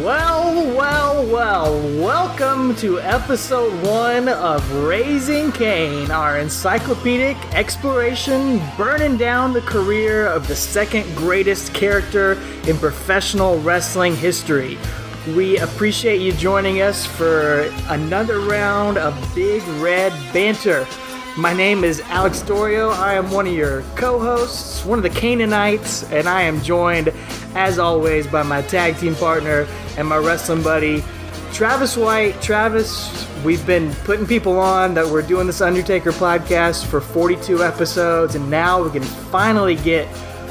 Well, welcome to episode 1 of Raising Kane, our encyclopedic exploration burning down the career of the second greatest character in professional wrestling history. We appreciate you joining us for another round of Big Red Banter. My name is Alex Dorio. I am one of your co-hosts, one of the Canaanites, and I am joined, as always, by my tag team partner and my wrestling buddy, Travis White. Travis, we've been putting people on that we're doing this Undertaker podcast for 42 episodes, and now we can finally get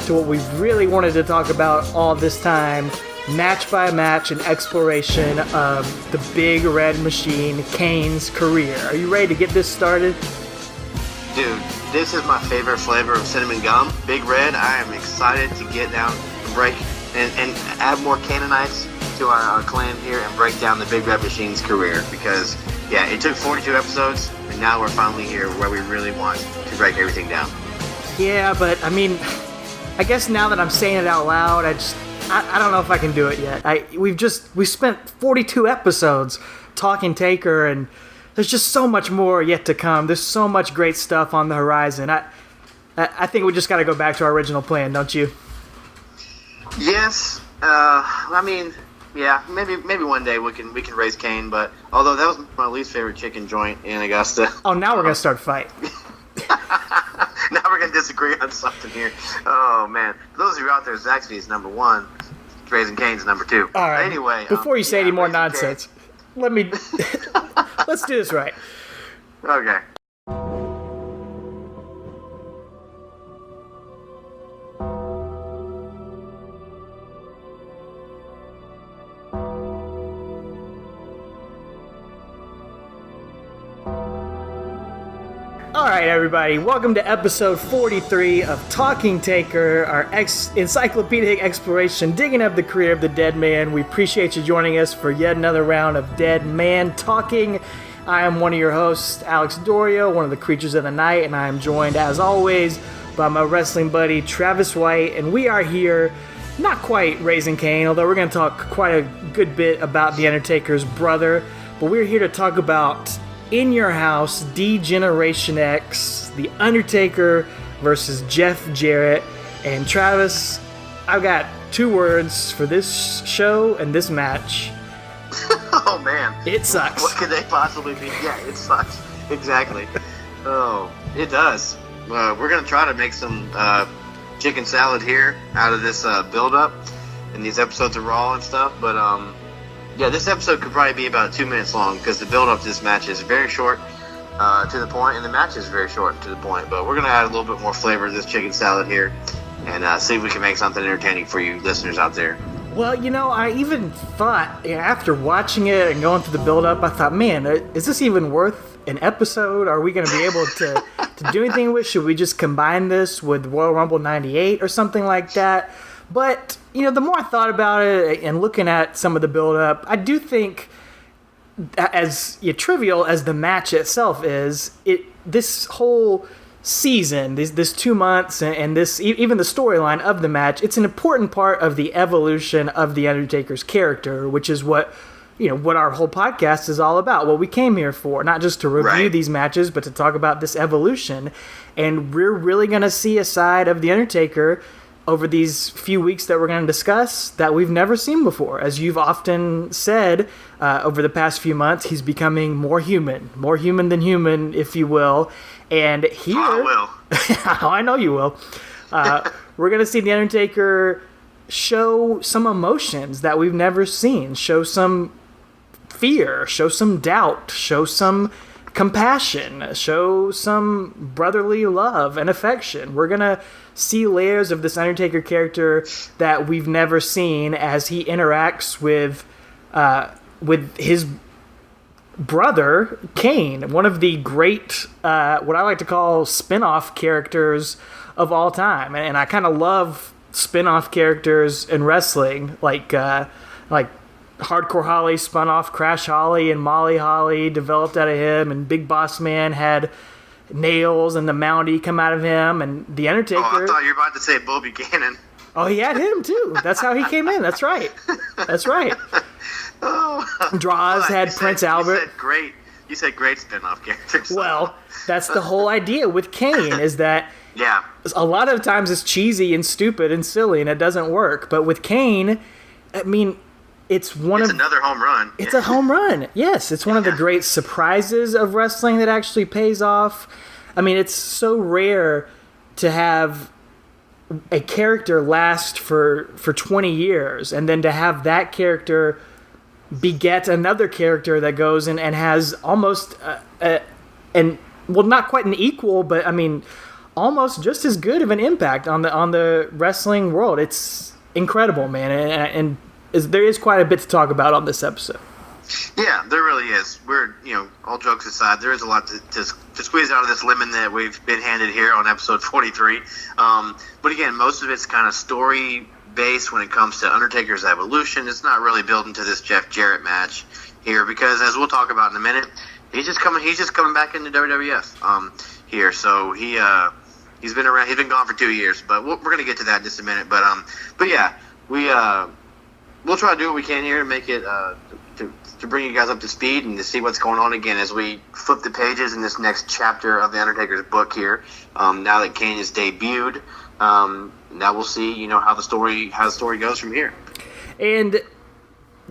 to what we've really wanted to talk about all this time, match by match, and exploration of the Big Red Machine, Kane's career. Are you ready to get this started? Dude, this is my favorite flavor of cinnamon gum, Big Red. I am excited to get down and break and add more Canaanites to our clan here and break down the Big Red Machine's career, because, yeah, it took 42 episodes, and now we're finally here where we really want to break everything down. Yeah, but, I mean, I guess now that I'm saying it out loud, I don't know if I can do it yet. We spent 42 episodes talking Taker, and there's just so much more yet to come. There's so much great stuff on the horizon. I think we just got to go back to our original plan, don't you? Yes. I mean, yeah, maybe one day we can raise Kane, but although that was my least favorite chicken joint in Augusta. Oh, now we're going to start a fight. Now we're going to disagree on something here. Oh, man. For those of you out there, Zaxby is number 1. Raising Kane's number 2. All right. Anyway. Before you say any more nonsense, let's do this right. Okay. Alright everybody, welcome to episode 43 of Talking Taker, our encyclopedic exploration digging up the career of the dead man. We appreciate you joining us for yet another round of Dead Man Talking. I am one of your hosts, Alex Dorio, one of the creatures of the night, and I am joined as always by my wrestling buddy Travis White, and we are here, not quite raising Kane, although we're going to talk quite a good bit about The Undertaker's brother, but we're here to talk about In Your House, D-Generation X, The Undertaker versus Jeff Jarrett. And Travis, I've got 2 words for this show and this match. Oh, man. It sucks. What could they possibly be? Yeah, it sucks. Exactly. Oh, it does. We're going to try to make some chicken salad here out of this build-up in these episodes of Raw and stuff, but yeah, this episode could probably be about 2 minutes long, because the build-up to this match is very short to the point, and the match is very short to the point. But we're going to add a little bit more flavor to this chicken salad here and see if we can make something entertaining for you listeners out there. Well, you know, I even thought, after watching it and going through the build-up, I thought, man, is this even worth an episode? Are we going to be able to do anything with it? Should we just combine this with Royal Rumble 98 or something like that? But, you know, the more I thought about it and looking at some of the build-up, I do think, as trivial as the match itself is, this whole season, this 2 months, and this even the storyline of the match, it's an important part of the evolution of The Undertaker's character, which is what our whole podcast is all about, what we came here for, not just to review these matches, but to talk about this evolution. And we're really going to see a side of The Undertaker over these few weeks that we're going to discuss that we've never seen before. As you've often said over the past few months, he's becoming more human than human, if you will. And here, I will. I know you will. We're going to see The Undertaker show some emotions that we've never seen, show some fear, show some doubt, show some compassion, show some brotherly love and affection. We're going to see layers of this Undertaker character that we've never seen as he interacts with his brother, Kane, one of the great, what I like to call spin-off characters of all time. And I kind of love spin-off characters in wrestling, like Hardcore Holly spun off Crash Holly, and Molly Holly developed out of him, and Big Boss Man had Nails and the Mountie come out of him, and The Undertaker. Oh, I thought you were about to say Bo Buchanan. Oh, he had him too. That's how he came in. That's right. That's right. Oh, Draws had Prince Albert. You said great spin-off characters. Well, that's the whole idea with Kane, is that yeah, a lot of times it's cheesy and stupid and silly and it doesn't work. But with Kane, I mean, it's another home run. It's a home run. Yes, it's one of the great surprises of wrestling that actually pays off. I mean, it's so rare to have a character last for 20 years and then to have that character beget another character that goes and has almost not quite an equal, but I mean almost just as good of an impact on the wrestling world. It's incredible, man, and there is quite a bit to talk about on this episode. Yeah, there really is. We're, all jokes aside, there is a lot to squeeze out of this lemon that we've been handed here on episode 43. But again, most of it's kind of story based when it comes to Undertaker's evolution. It's not really building to this Jeff Jarrett match here because, as we'll talk about in a minute, he's just coming back into WWF here. So he's been around. He's been gone for 2 years, but we're gonna get to that in just a minute. But yeah, we'll try to do what we can here to make it to bring you guys up to speed and to see what's going on again as we flip the pages in this next chapter of the Undertaker's book here. Now that Kane has debuted. Now we'll see, how the story goes from here. And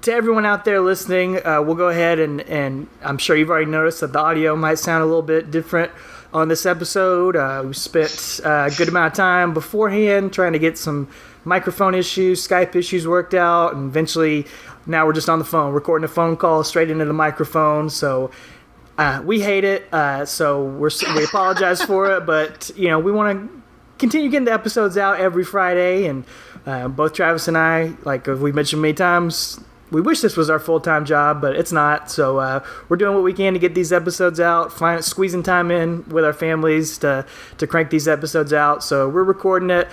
to everyone out there listening, we'll go ahead and I'm sure you've already noticed that the audio might sound a little bit different on this episode. We spent a good amount of time beforehand trying to get some microphone issues, Skype issues worked out, and eventually now we're just on the phone, recording a phone call straight into the microphone. So we hate it, so we apologize for it, but we want to continue getting the episodes out every Friday, and both Travis and I, like we mentioned many times, we wish this was our full-time job, but it's not. So we're doing what we can to get these episodes out, squeezing time in with our families to crank these episodes out. So we're recording it.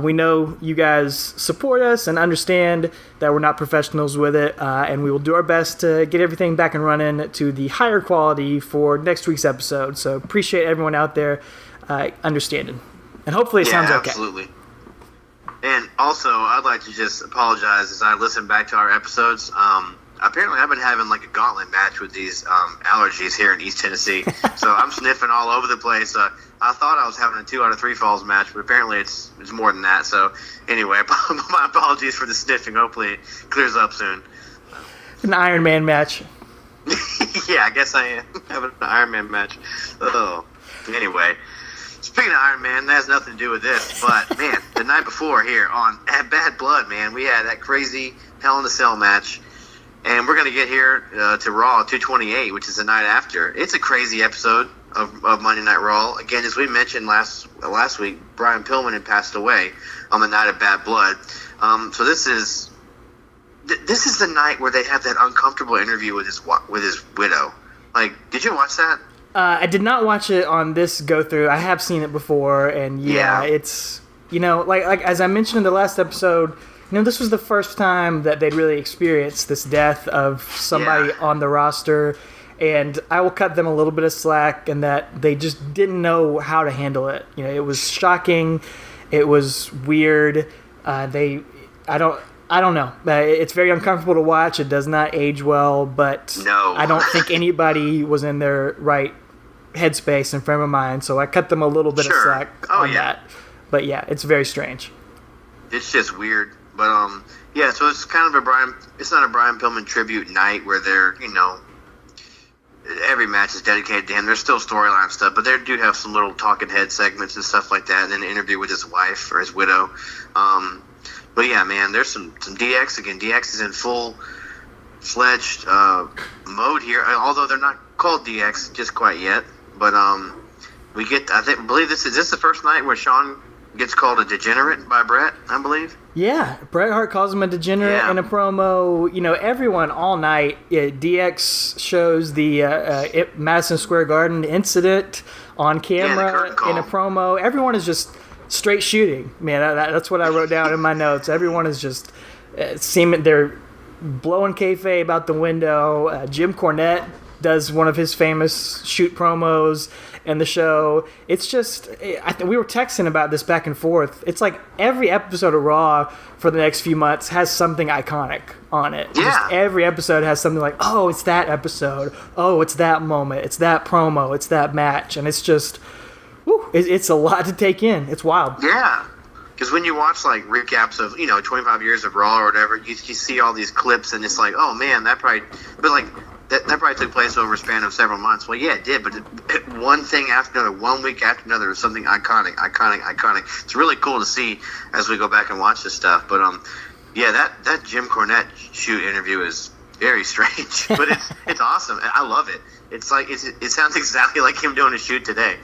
We know you guys support us and understand that we're not professionals with it, and we will do our best to get everything back and running to the higher quality for next week's episode. So appreciate everyone out there understanding. And hopefully it sounds okay. Absolutely. And also, I'd like to just apologize as I listen back to our episodes. Apparently, I've been having like a gauntlet match with these allergies here in East Tennessee. So I'm sniffing all over the place. I thought I was having a 2 out of 3 falls match, but apparently it's more than that. So anyway, my apologies for the sniffing. Hopefully it clears up soon. An Iron Man match. Yeah, I guess I am having an Iron Man match. Oh, anyway. Speaking of Iron Man, that has nothing to do with this, but, man, the night before here at Bad Blood, man, we had that crazy Hell in a Cell match, and we're going to get here to Raw 228, which is the night after. It's a crazy episode of Monday Night Raw. Again, as we mentioned last week, Brian Pillman had passed away on the night of Bad Blood. So this is the night where they have that uncomfortable interview with his widow. Like, did you watch that? I did not watch it on this go-through. I have seen it before, and it's, like as I mentioned in the last episode, this was the first time that they'd really experienced this death of somebody on the roster, and I will cut them a little bit of slack in that they just didn't know how to handle it. It was shocking. It was weird. I don't know. It's very uncomfortable to watch. It does not age well, but no. I don't think anybody was in their right headspace and frame of mind, so I cut them a little bit of slack on that. But yeah, it's very strange. It's just weird. But so it's kind of it's not a Brian Pillman tribute night where they're, every match is dedicated to him. There's still storyline stuff, but they do have some little talking head segments and stuff like that, and then an interview with his wife or his widow. But yeah, man, there's some DX again. DX is in full-fledged mode here, although they're not called DX just quite yet. But we get, I believe this is the first night where Sean gets called a degenerate by Bret, I believe. Yeah, Bret Hart calls him a degenerate in a promo. Everyone all night. DX shows the Madison Square Garden incident on camera in a promo. Everyone is just straight shooting, man. That's what I wrote down in my notes. Everyone is just seeming they're blowing kayfabe out the window. Jim Cornette does one of his famous shoot promos in the show. It's just, we were texting about this back and forth. It's like every episode of Raw for the next few months has something iconic on it. Yeah. Just every episode has something like, oh, it's that episode. Oh, it's that moment. It's that promo. It's that match. And it's just, it's a lot to take in. It's wild. Yeah. Because when you watch, like, recaps of, 25 years of Raw or whatever, you see all these clips, and it's like, oh, man, that probably took place over a span of several months. Well, yeah, it did, but one thing after another, 1 week after another, was something iconic. It's really cool to see as we go back and watch this stuff. But, yeah, that Jim Cornette shoot interview is very strange, but it's awesome. I love it. It's like, it sounds exactly like him doing a shoot today.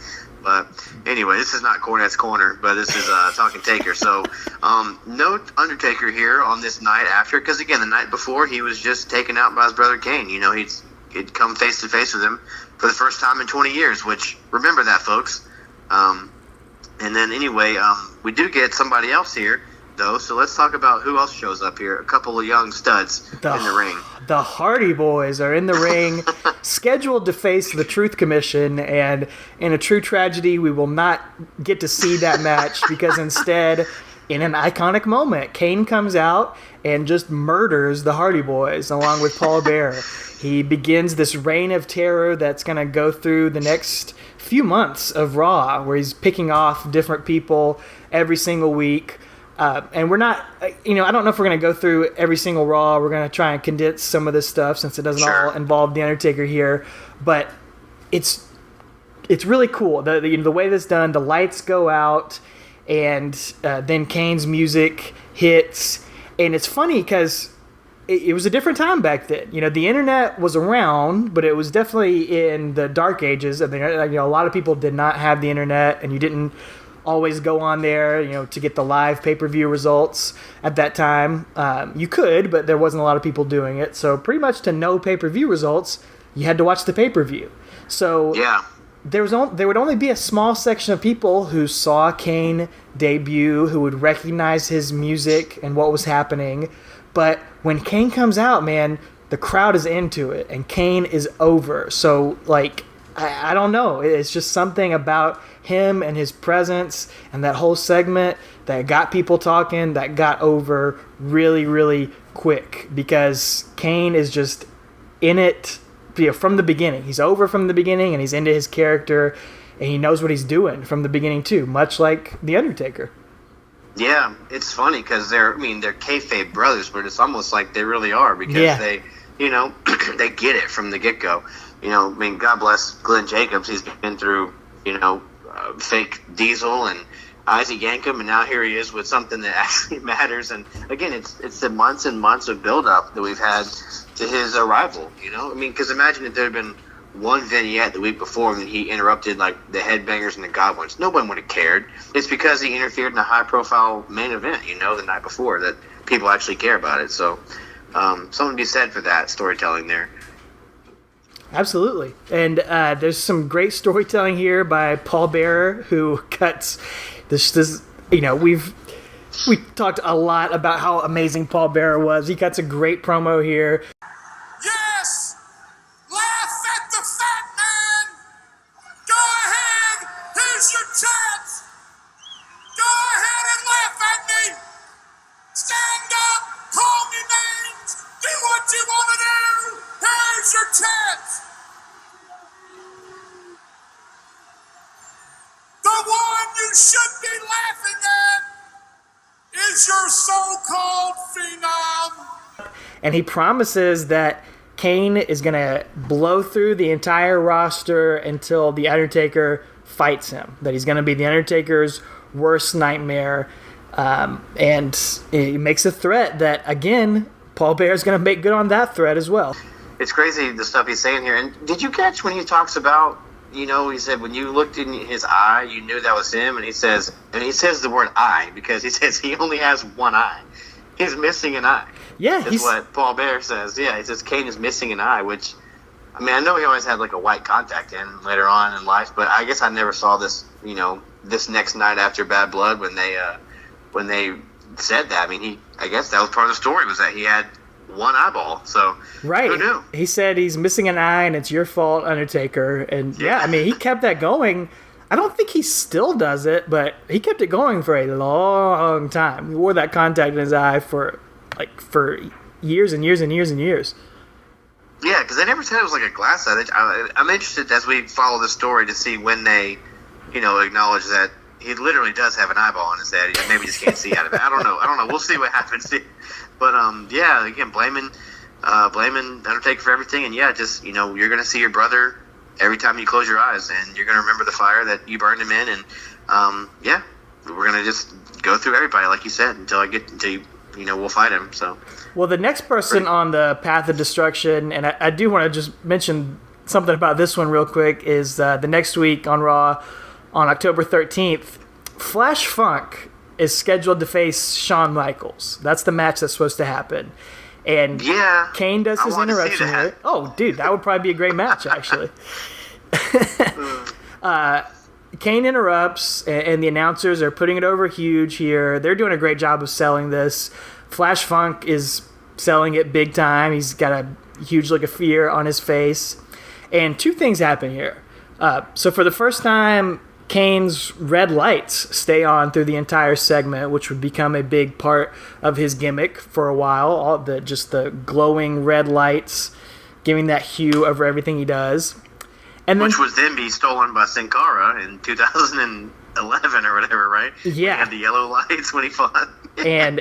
But anyway, this is not Cornette's Corner, but this is Talking Taker. So, no Undertaker here on this night after, because again, the night before he was just taken out by his brother Kane. He'd come face to face with him for the first time in 20 years. Which, remember that, folks. And then anyway, we do get somebody else here though. So let's talk about who else shows up here. A couple of young studs in the ring. The Hardy Boys are in the ring, scheduled to face the Truth Commission, and in a true tragedy, we will not get to see that match because instead, in an iconic moment, Kane comes out and just murders the Hardy Boys along with Paul Bearer. He begins this reign of terror that's going to go through the next few months of Raw, where he's picking off different people every single week. And we're not, I don't know if we're going to go through every single Raw. We're going to try and condense some of this stuff since it doesn't all involve The Undertaker here. But it's really cool. The way that's done, the lights go out, and then Kane's music hits. And it's funny because it was a different time back then. The internet was around, but it was definitely in the dark ages of the internet. A lot of people did not have the internet, and you didn't always go on there, to get the live pay-per-view results at that time. You could, but there wasn't a lot of people doing it. So pretty much to know pay-per-view results, you had to watch the pay-per-view. So yeah. There would only be a small section of people who saw Kane debut, who would recognize his music and what was happening. But when Kane comes out, man, the crowd is into it, and Kane is over. So, I don't know. It's just something about him and his presence and that whole segment that got people talking, that got over really, really quick, because Kane is just in it from the beginning. He's over from the beginning, and he's into his character, and he knows what he's doing from the beginning too, much like The Undertaker. Yeah, it's funny because they're kayfabe brothers, but it's almost like they really are, because they they get it from the get-go. God bless Glenn Jacobs. He's been through, fake Diesel and Isaac Yankem, and now here he is with something that actually matters. And again, it's the months and months of build-up that we've had to his arrival. Because imagine if there had been one vignette the week before and he interrupted the Headbangers and the Goblins. No one would have cared. It's because he interfered in a high-profile main event, the night before, that people actually care about it. So, something to be said for that storytelling there. Absolutely. And there's some great storytelling here by Paul Bearer, who cuts this we talked a lot about how amazing Paul Bearer was. He cuts a great promo here. Yes! Laugh at the fat man! Go ahead! Here's your chance! Go ahead and laugh at me! Stand up! Call me names! Do what you want to do! Here's your chance! The one you should be laughing at is your so-called phenom. And he promises that Kane is going to blow through the entire roster until The Undertaker fights him. That he's going to be The Undertaker's worst nightmare. And he makes a threat that, again, Paul Bearer's going to make good on that threat as well. It's crazy, the stuff he's saying here. And did you catch when he talks about, he said when you looked in his eye, you knew that was him? And he says the word eye because he says he only has one eye. He's missing an eye. Yeah. That's what Paul Bearer says. Yeah, he says Kane is missing an eye, which, I know he always had a white contact in later on in life, but I guess I never saw this, this next night after Bad Blood when they said that. I guess that was part of the story, was that he had one eyeball. So right. Who knew? He said he's missing an eye and it's your fault, Undertaker. And yeah, I mean, he kept that going. I don't think he still does it, but he kept it going for a long time. He wore that contact in his eye for years and years and years and years. Yeah, because they never said it was like a glass eye. I'm interested as we follow the story to see when they, acknowledge that he literally does have an eyeball on his head. He maybe just can't see out of it. I don't know. We'll see what happens. But yeah, again, blaming Undertaker for everything, and yeah, just you're gonna see your brother every time you close your eyes, and you're gonna remember the fire that you burned him in, and yeah, we're gonna just go through everybody like you said until we'll fight him. So. Well, the next person on the path of destruction, and I do want to just mention something about this one real quick, is the next week on Raw, on October 13th, Flash Funk is scheduled to face Shawn Michaels. That's the match that's supposed to happen. And yeah, Kane does his interruption here. Oh, dude, that would probably be a great match, actually. Kane interrupts, and the announcers are putting it over huge here. They're doing a great job of selling this. Flash Funk is selling it big time. He's got a huge look of fear on his face. And two things happen here. So for the first time, Kane's red lights stay on through the entire segment, which would become a big part of his gimmick for a while. Just the glowing red lights, giving that hue over everything he does. And which was then be stolen by Sin Cara in 2011 or whatever, right? Yeah. He had the yellow lights when he fought. And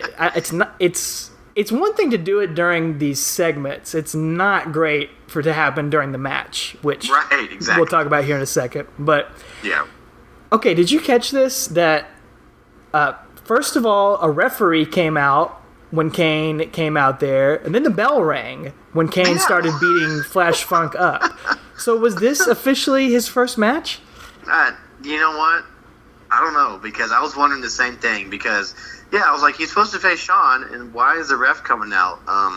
it's one thing to do it during these segments. It's not great for it to happen during the match, which right, exactly. We'll talk about here in a second. But yeah. Okay, did you catch this? That first of all, a referee came out when Kane came out there, and then the bell rang when Kane started beating Flash Funk up. So was this officially his first match? You know what? I don't know, because I was wondering the same thing. Because I was like, he's supposed to face Shawn, and why is the ref coming out? I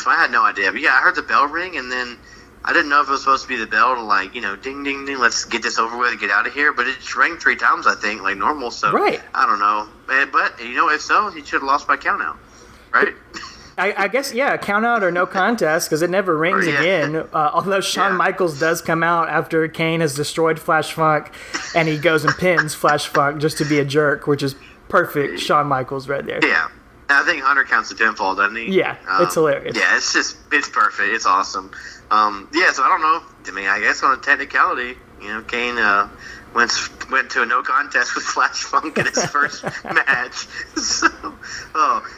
had no idea. But yeah, I heard the bell ring, and then I didn't know if it was supposed to be the bell to ding, ding, ding, let's get this over with and get out of here. But it just rang 3 times, I think, like normal. So right. I don't know. But, if so, he should have lost by count out. Right? I guess, count out or no contest, because it never rings again. Although Shawn Michaels does come out after Kane has destroyed Flash Funk, and he goes and pins Flash Funk just to be a jerk, which is perfect Shawn Michaels right there. Yeah. I think Hunter counts the pinfall, doesn't he? Yeah, it's hilarious. Yeah, it's perfect. It's awesome. So I don't know. I mean, I guess on a technicality, Kane went to a no contest with Flash Funk in his first match. So,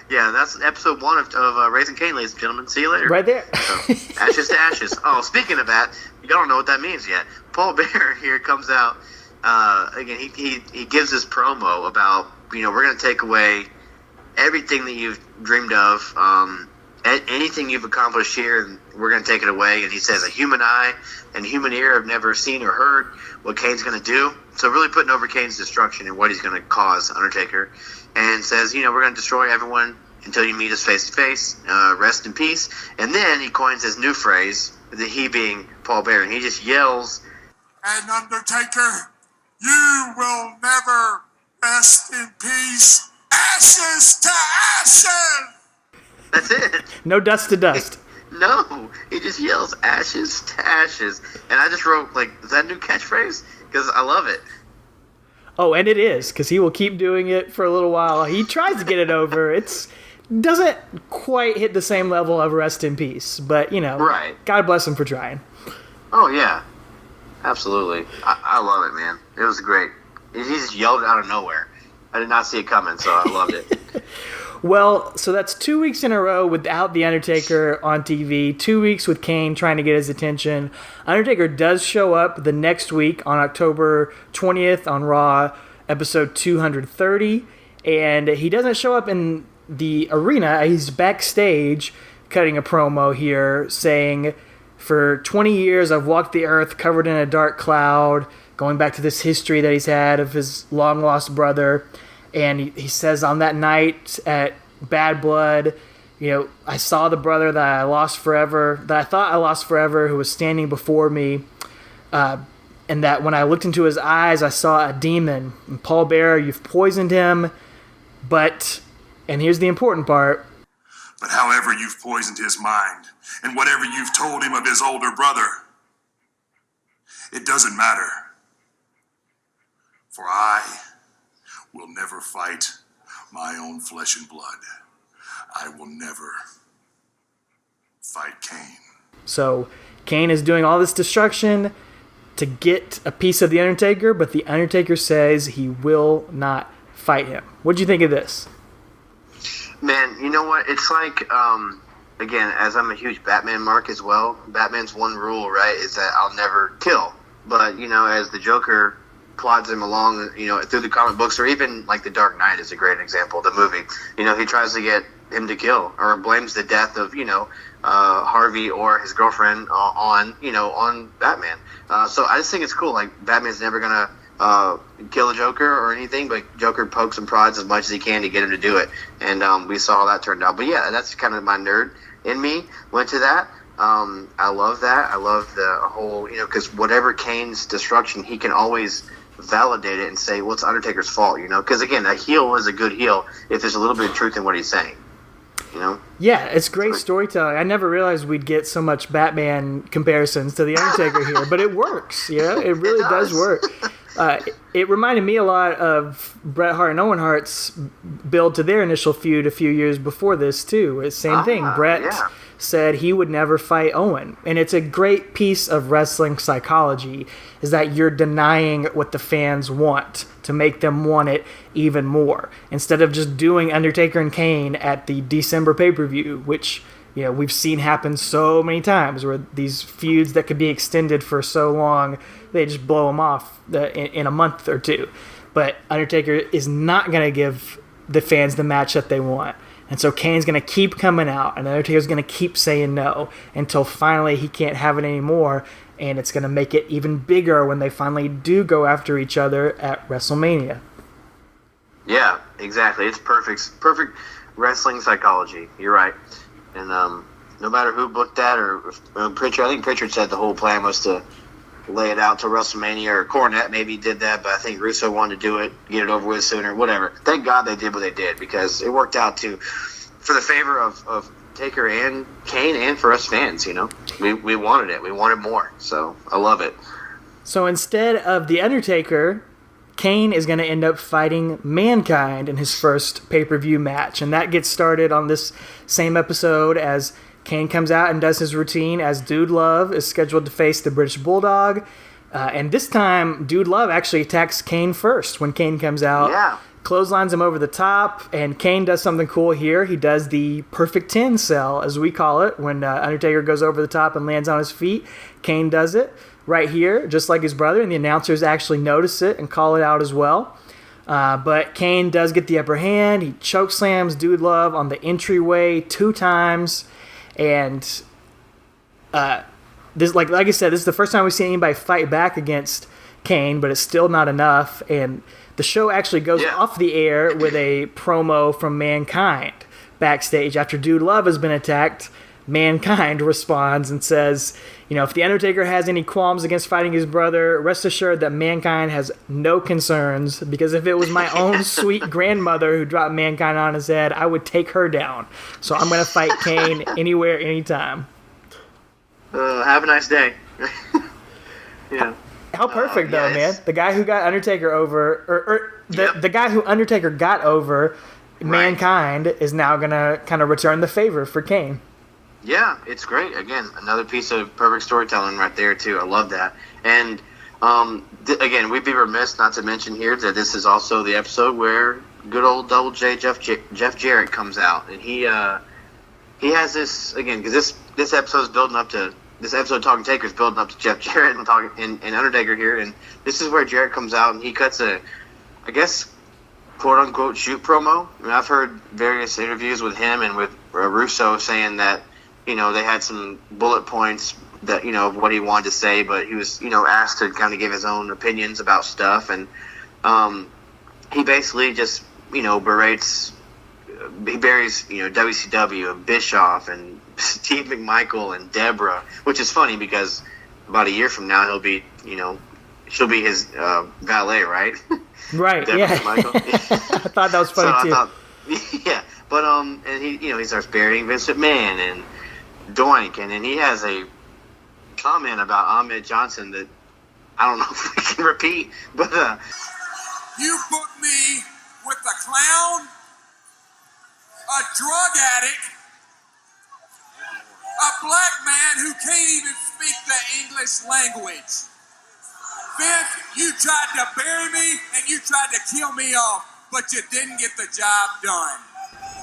that's episode 1 of Raising Kane, ladies and gentlemen. See you later. Right there. So, ashes to ashes. Oh, speaking of that, you don't know what that means yet. Paul Bearer here comes out. Again, he gives this promo about, we're going to take away everything that you've dreamed of, anything you've accomplished here, and we're going to take it away. And he says a human eye and human ear have never seen or heard what Kane's going to do. So really putting over Kane's destruction and what he's going to cause Undertaker. And says, we're going to destroy everyone until you meet us face to face. Rest in peace. And then he coins his new phrase, the he being Paul Bearer. And he just yells, "And Undertaker, you will never rest in peace. Ashes to ashes!" That's it. No dust to dust. No, he just yells ashes to ashes. And I just wrote, is that a new catchphrase? Because I love it. Oh, and it is, because he will keep doing it for a little while. He tries to get it over. It doesn't quite hit the same level of rest in peace. But, right. God bless him for trying. Oh, yeah. Absolutely. I love it, man. It was great. He just yelled it out of nowhere. I did not see it coming, so I loved it. Well, so that's 2 weeks in a row without The Undertaker on TV, 2 weeks with Kane trying to get his attention. Undertaker does show up the next week on October 20th on Raw, episode 230, and he doesn't show up in the arena. He's backstage cutting a promo here saying, "For 20 years I've walked the earth covered in a dark cloud," going back to this history that he's had of his long-lost brother. And he says on that night at Bad Blood, I saw the brother that I thought I lost forever, who was standing before me. And that when I looked into his eyes, I saw a demon. And Paul Bearer, you've poisoned him. But, and here's the important part, But however you've poisoned his mind, and whatever you've told him of his older brother, it doesn't matter. For I will never fight my own flesh and blood. I will never fight Kane. So Kane is doing all this destruction to get a piece of the Undertaker, but the Undertaker says he will not fight him. What do you think of this? Man, you know what? It's like, again, as I'm a huge Batman mark as well, Batman's one rule, right, is that I'll never kill. But, as the Joker plods him along, through the comic books, or even like The Dark Knight is a great example, the movie. He tries to get him to kill, or blames the death of, Harvey or his girlfriend on Batman. So I just think it's cool. Like, Batman's never gonna kill a Joker or anything, but Joker pokes and prods as much as he can to get him to do it, and we saw how that turned out. But yeah, that's kind of my nerd in me went to that. I love that. I love the whole, because whatever Kane's destruction, he can always validate it and say, well, it's Undertaker's fault, because again, a heel is a good heel if there's a little bit of truth in what he's saying. Yeah, it's great storytelling. I never realized we'd get so much Batman comparisons to the Undertaker here, but it works. It really does work. It reminded me a lot of Bret Hart and Owen Hart's build to their initial feud a few years before this too. It's same thing. Bret said he would never fight Owen, and it's a great piece of wrestling psychology, is that you're denying what the fans want to make them want it even more, instead of just doing Undertaker and Kane at the December pay-per-view, which we've seen happen so many times, where these feuds that could be extended for so long, they just blow them off in a month or two. But Undertaker is not going to give the fans the match that they want. And so Kane's going to keep coming out, and Undertaker's going to keep saying no until finally he can't have it anymore, and it's going to make it even bigger when they finally do go after each other at WrestleMania. Yeah, exactly. It's perfect wrestling psychology. You're right. And no matter who booked that, or Pritchard, I think Pritchard said the whole plan was to lay it out to WrestleMania, or Cornette maybe did that, but I think Russo wanted to do it, get it over with sooner, whatever. Thank God they did what they did, because it worked out for the favor of Taker and Kane, and for us fans. We wanted it. We wanted more. So I love it. So instead of the Undertaker, Kane is going to end up fighting Mankind in his first pay-per-view match, and that gets started on this same episode as Kane comes out and does his routine, as Dude Love is scheduled to face the British Bulldog. And this time, Dude Love actually attacks Kane first when Kane comes out. Yeah. Clotheslines him over the top, and Kane does something cool here. He does the perfect 10 cell, as we call it, when Undertaker goes over the top and lands on his feet. Kane does it right here, just like his brother, and the announcers actually notice it and call it out as well. But Kane does get the upper hand. He chokeslams Dude Love on the entryway 2 times. And this, like I said, this is the first time we've seen anybody fight back against Kane, but it's still not enough. And the show actually goes off the air with a promo from Mankind backstage. After Dude Love has been attacked, Mankind responds and says, if the Undertaker has any qualms against fighting his brother, rest assured that Mankind has no concerns, because if it was my own sweet grandmother who dropped Mankind on his head, I would take her down. So I'm going to fight Kane anywhere, anytime. Have a nice day. Yeah. How perfect, though, man. The guy who got Undertaker over, the guy who Undertaker got over, Mankind, is now going to kind of return the favor for Kane. Yeah, it's great. Again, another piece of perfect storytelling right there, too. I love that. And, again, we'd be remiss not to mention here that this is also the episode where good old Double J Jeff Jarrett comes out. And he has this, again, because this episode's building up to, this episode Talking Taker's building up to Jeff Jarrett and Undertaker here. And this is where Jarrett comes out and he cuts a, I guess, quote-unquote shoot promo. I mean, I've heard various interviews with him and with Russo saying that, they had some bullet points that, of what he wanted to say, but he was, asked to kind of give his own opinions about stuff. And he basically just, berates, he buries, WCW and Bischoff and Steve McMichael and Deborah, which is funny because about a year from now he'll be, she'll be his valet, right? Right, Deborah yeah. McMichael. I thought that was funny, too. But and he starts burying Vince McMahon and Doink, and then he has a comment about Ahmed Johnson that I don't know if we can repeat, but You put me with a clown, a drug addict, a black man who can't even speak the English language. Vince, you tried to bury me and you tried to kill me off, but you didn't get the job done.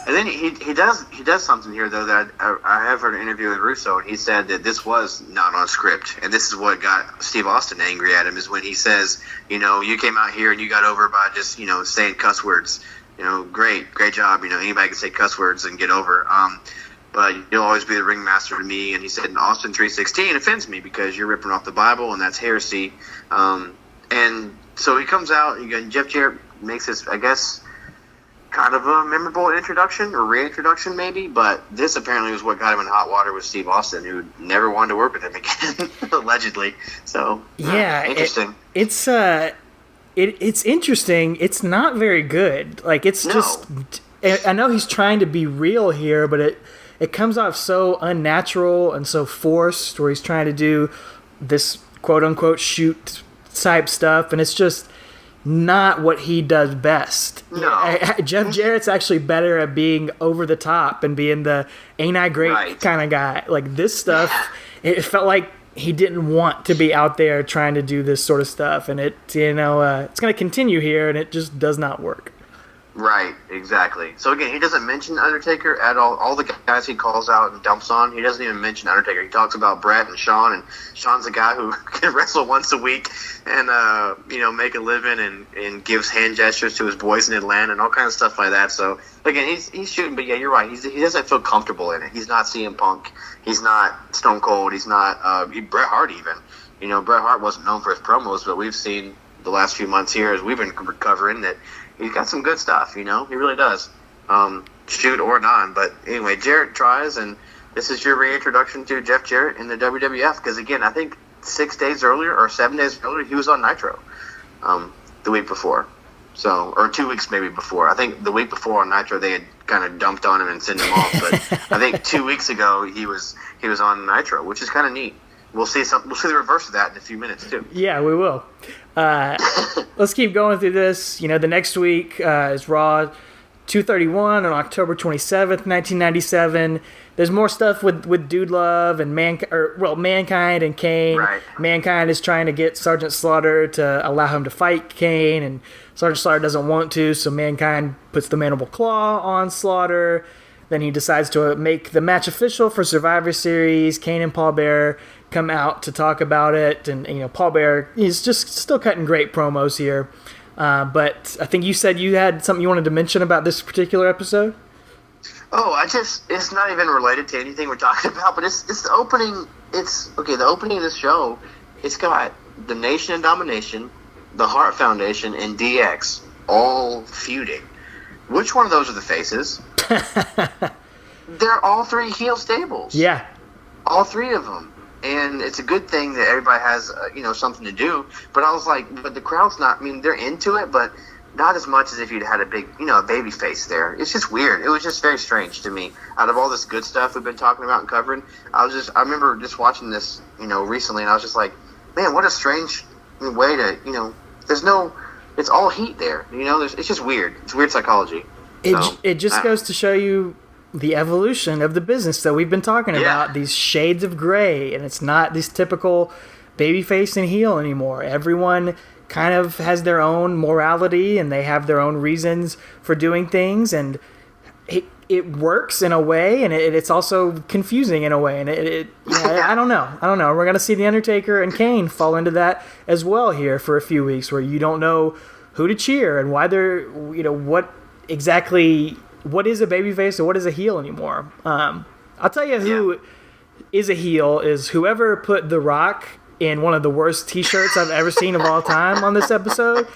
And then he does something here though that I have heard an interview with Russo, and he said that this was not on script, and this is what got Steve Austin angry at him, is when he says, you came out here and you got over by just saying cuss words. Great job. Anybody can say cuss words and get over. But you'll always be the ringmaster to me. And he said, Austin 3:16 offends me because you're ripping off the Bible, and that's heresy. And so he comes out, and Jeff Jarrett makes this, I guess, kind of a memorable introduction or reintroduction maybe, but this apparently was what got him in hot water with Steve Austin, who never wanted to work with him again, allegedly. So yeah, interesting. It's interesting. It's not very good. Like just, I know he's trying to be real here, but it comes off so unnatural and so forced, where he's trying to do this quote unquote shoot type stuff, and it's just not what he does best. No. Jeff Jarrett's actually better at being over the top and being the ain't I great kind of guy. Like this stuff, it felt like he didn't want to be out there trying to do this sort of stuff, and it's going to continue here, and it just does not work. Right, exactly. So again, he doesn't mention Undertaker at all. All the guys he calls out and dumps on, he doesn't even mention Undertaker. He talks about Brett and Sean's a guy who can wrestle once a week and make a living and gives hand gestures to his boys in Atlanta and all kinds of stuff like that. So again, he's shooting, but yeah, you're right. He doesn't feel comfortable in it. He's not CM Punk. He's not Stone Cold. He's not Bret Hart even. Bret Hart wasn't known for his promos, but we've seen the last few months here as we've been covering that he's got some good stuff, he really does. Shoot or non. But anyway, Jarrett tries, and this is your reintroduction to Jeff Jarrett in the WWF, because again, I think 6 days earlier or 7 days earlier, he was on Nitro the week before. So, or 2 weeks maybe before. I think the week before on Nitro, they had kind of dumped on him and sent him off. But I think 2 weeks ago, he was on Nitro, which is kind of neat. We'll see the reverse of that in a few minutes too. Yeah, we will. Let's keep going through this. The next week is Raw 231 on October 27th, 1997. There's more stuff with Dude Love and Mankind and Kane. Right. Mankind is trying to get Sergeant Slaughter to allow him to fight Kane, and Sergeant Slaughter doesn't want to, so Mankind puts the mandible claw on Slaughter. Then he decides to make the match official for Survivor Series. Kane and Paul Bearer come out to talk about it, and Paul Bearer is just still cutting great promos here. But I think you said you had something you wanted to mention about this particular episode. Oh, it's not even related to anything we're talking about, but it's the opening. The opening of this show. It's got the Nation of Domination, the Hart Foundation, and DX all feuding. Which one of those are the faces? They're all three heel stables. Yeah. All three of them. And it's a good thing that everybody has, something to do. But I was like, but the crowd's not, they're into it, but not as much as if you'd had a big, a baby face there. It's just weird. It was just very strange to me. Out of all this good stuff we've been talking about and covering, I remember just watching this, recently, and I was just like, man, what a strange way to, it's all heat there. It's just weird. It's weird psychology. It just goes to show you the evolution of the business that we've been talking about, these shades of gray, and it's not this typical babyface and heel anymore. Everyone kind of has their own morality, and they have their own reasons for doing things, and it works in a way, and it's also confusing in a way, and I don't know. We're going to see The Undertaker and Kane fall into that as well here for a few weeks, where you don't know who to cheer and why they're, what is a babyface and what is a heel anymore. I'll tell you who is a heel is whoever put The Rock in one of the worst t-shirts I've ever seen of all time on this episode.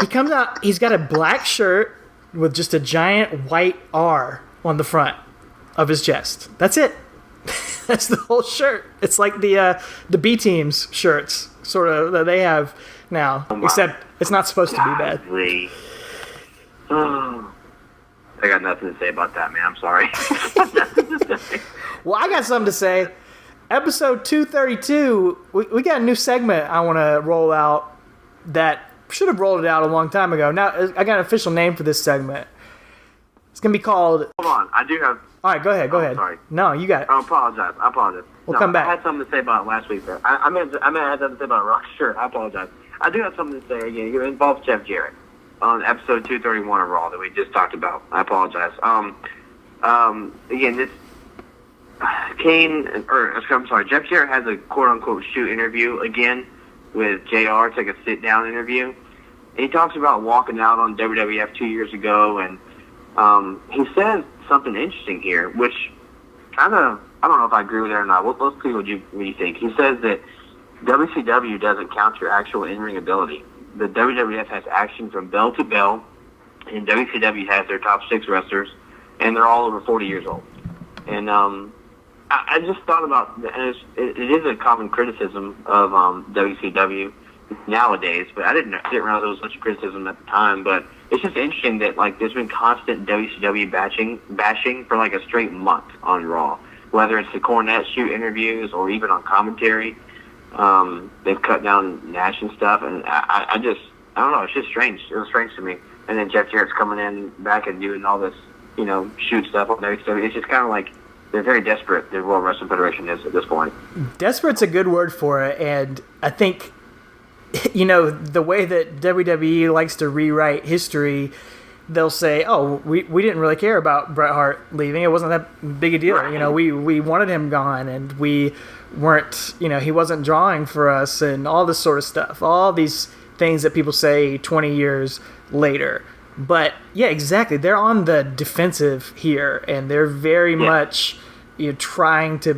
He comes out, he's got a black shirt with just a giant white R on the front of his chest. That's it. That's the whole shirt. It's like the B Team's shirts, sort of, that they have now, except it's not supposed to be bad. I got nothing to say about that, man. I'm sorry. Well, I got something to say. Episode 232, we got a new segment I want to roll out that should have rolled it out a long time ago. Now, I got an official name for this segment. It's going to be called... Hold on. I do have... All right, go ahead. Sorry. No, you got it. I apologize. We'll come back. I had something to say about it last week, though. I meant I had something to say about Rock. Sure, I apologize. I do have something to say again. It involves Jeff Jarrett on episode 231 of Raw that we just talked about. I apologize. Again, this Jeff Jarrett has a quote-unquote shoot interview again with JR. It's like a sit-down interview. And he talks about walking out on WWF 2 years ago, and he says something interesting here, which kind of, I don't know if I agree with it or not. Let's see what you think. He says that WCW doesn't count your actual in-ring ability. The WWF has action from bell to bell, and WCW has their top 6 wrestlers, and they're all over 40 years old. And I just thought about, and it is a common criticism of WCW nowadays, but I didn't realize it was such a criticism at the time. But it's just interesting that like there's been constant WCW bashing for like a straight month on Raw, whether it's the Cornette shoot interviews or even on commentary. They've cut down Nash and stuff, and I don't know. It's just strange. It was strange to me. And then Jeff Jarrett's coming in back and doing all this, shoot stuff on WCW. It's just kind of like they're very desperate. The World Wrestling Federation is at this point. Desperate's a good word for it, and I think, the way that WWE likes to rewrite history, they'll say, "Oh, we didn't really care about Bret Hart leaving. It wasn't that big a deal. Right. We wanted him gone, and we weren't, he wasn't drawing for us, and all this sort of stuff. All these things that people say 20 years later." But yeah, exactly. They're on the defensive here, and they're very much trying to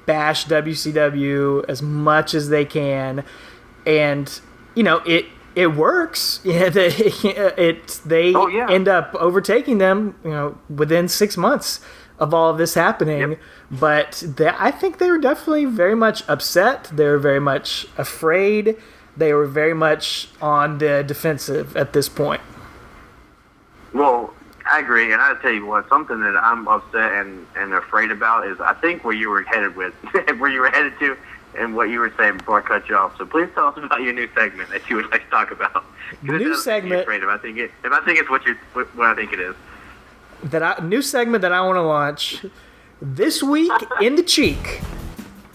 bash WCW as much as they can, and it works. They end up overtaking them, within 6 months of all of this happening. Yep. But I think they were definitely very much upset. They were very much afraid. They were very much on the defensive at this point. Well, I agree, and I'll tell you what, something that I'm upset and afraid about is I think where you were headed to, and what you were saying before I cut you off. So please tell us about your new segment that you would like to talk about. New segment. Afraid of. I think it's what I think it is. New segment that I want to launch this week in the Cheek.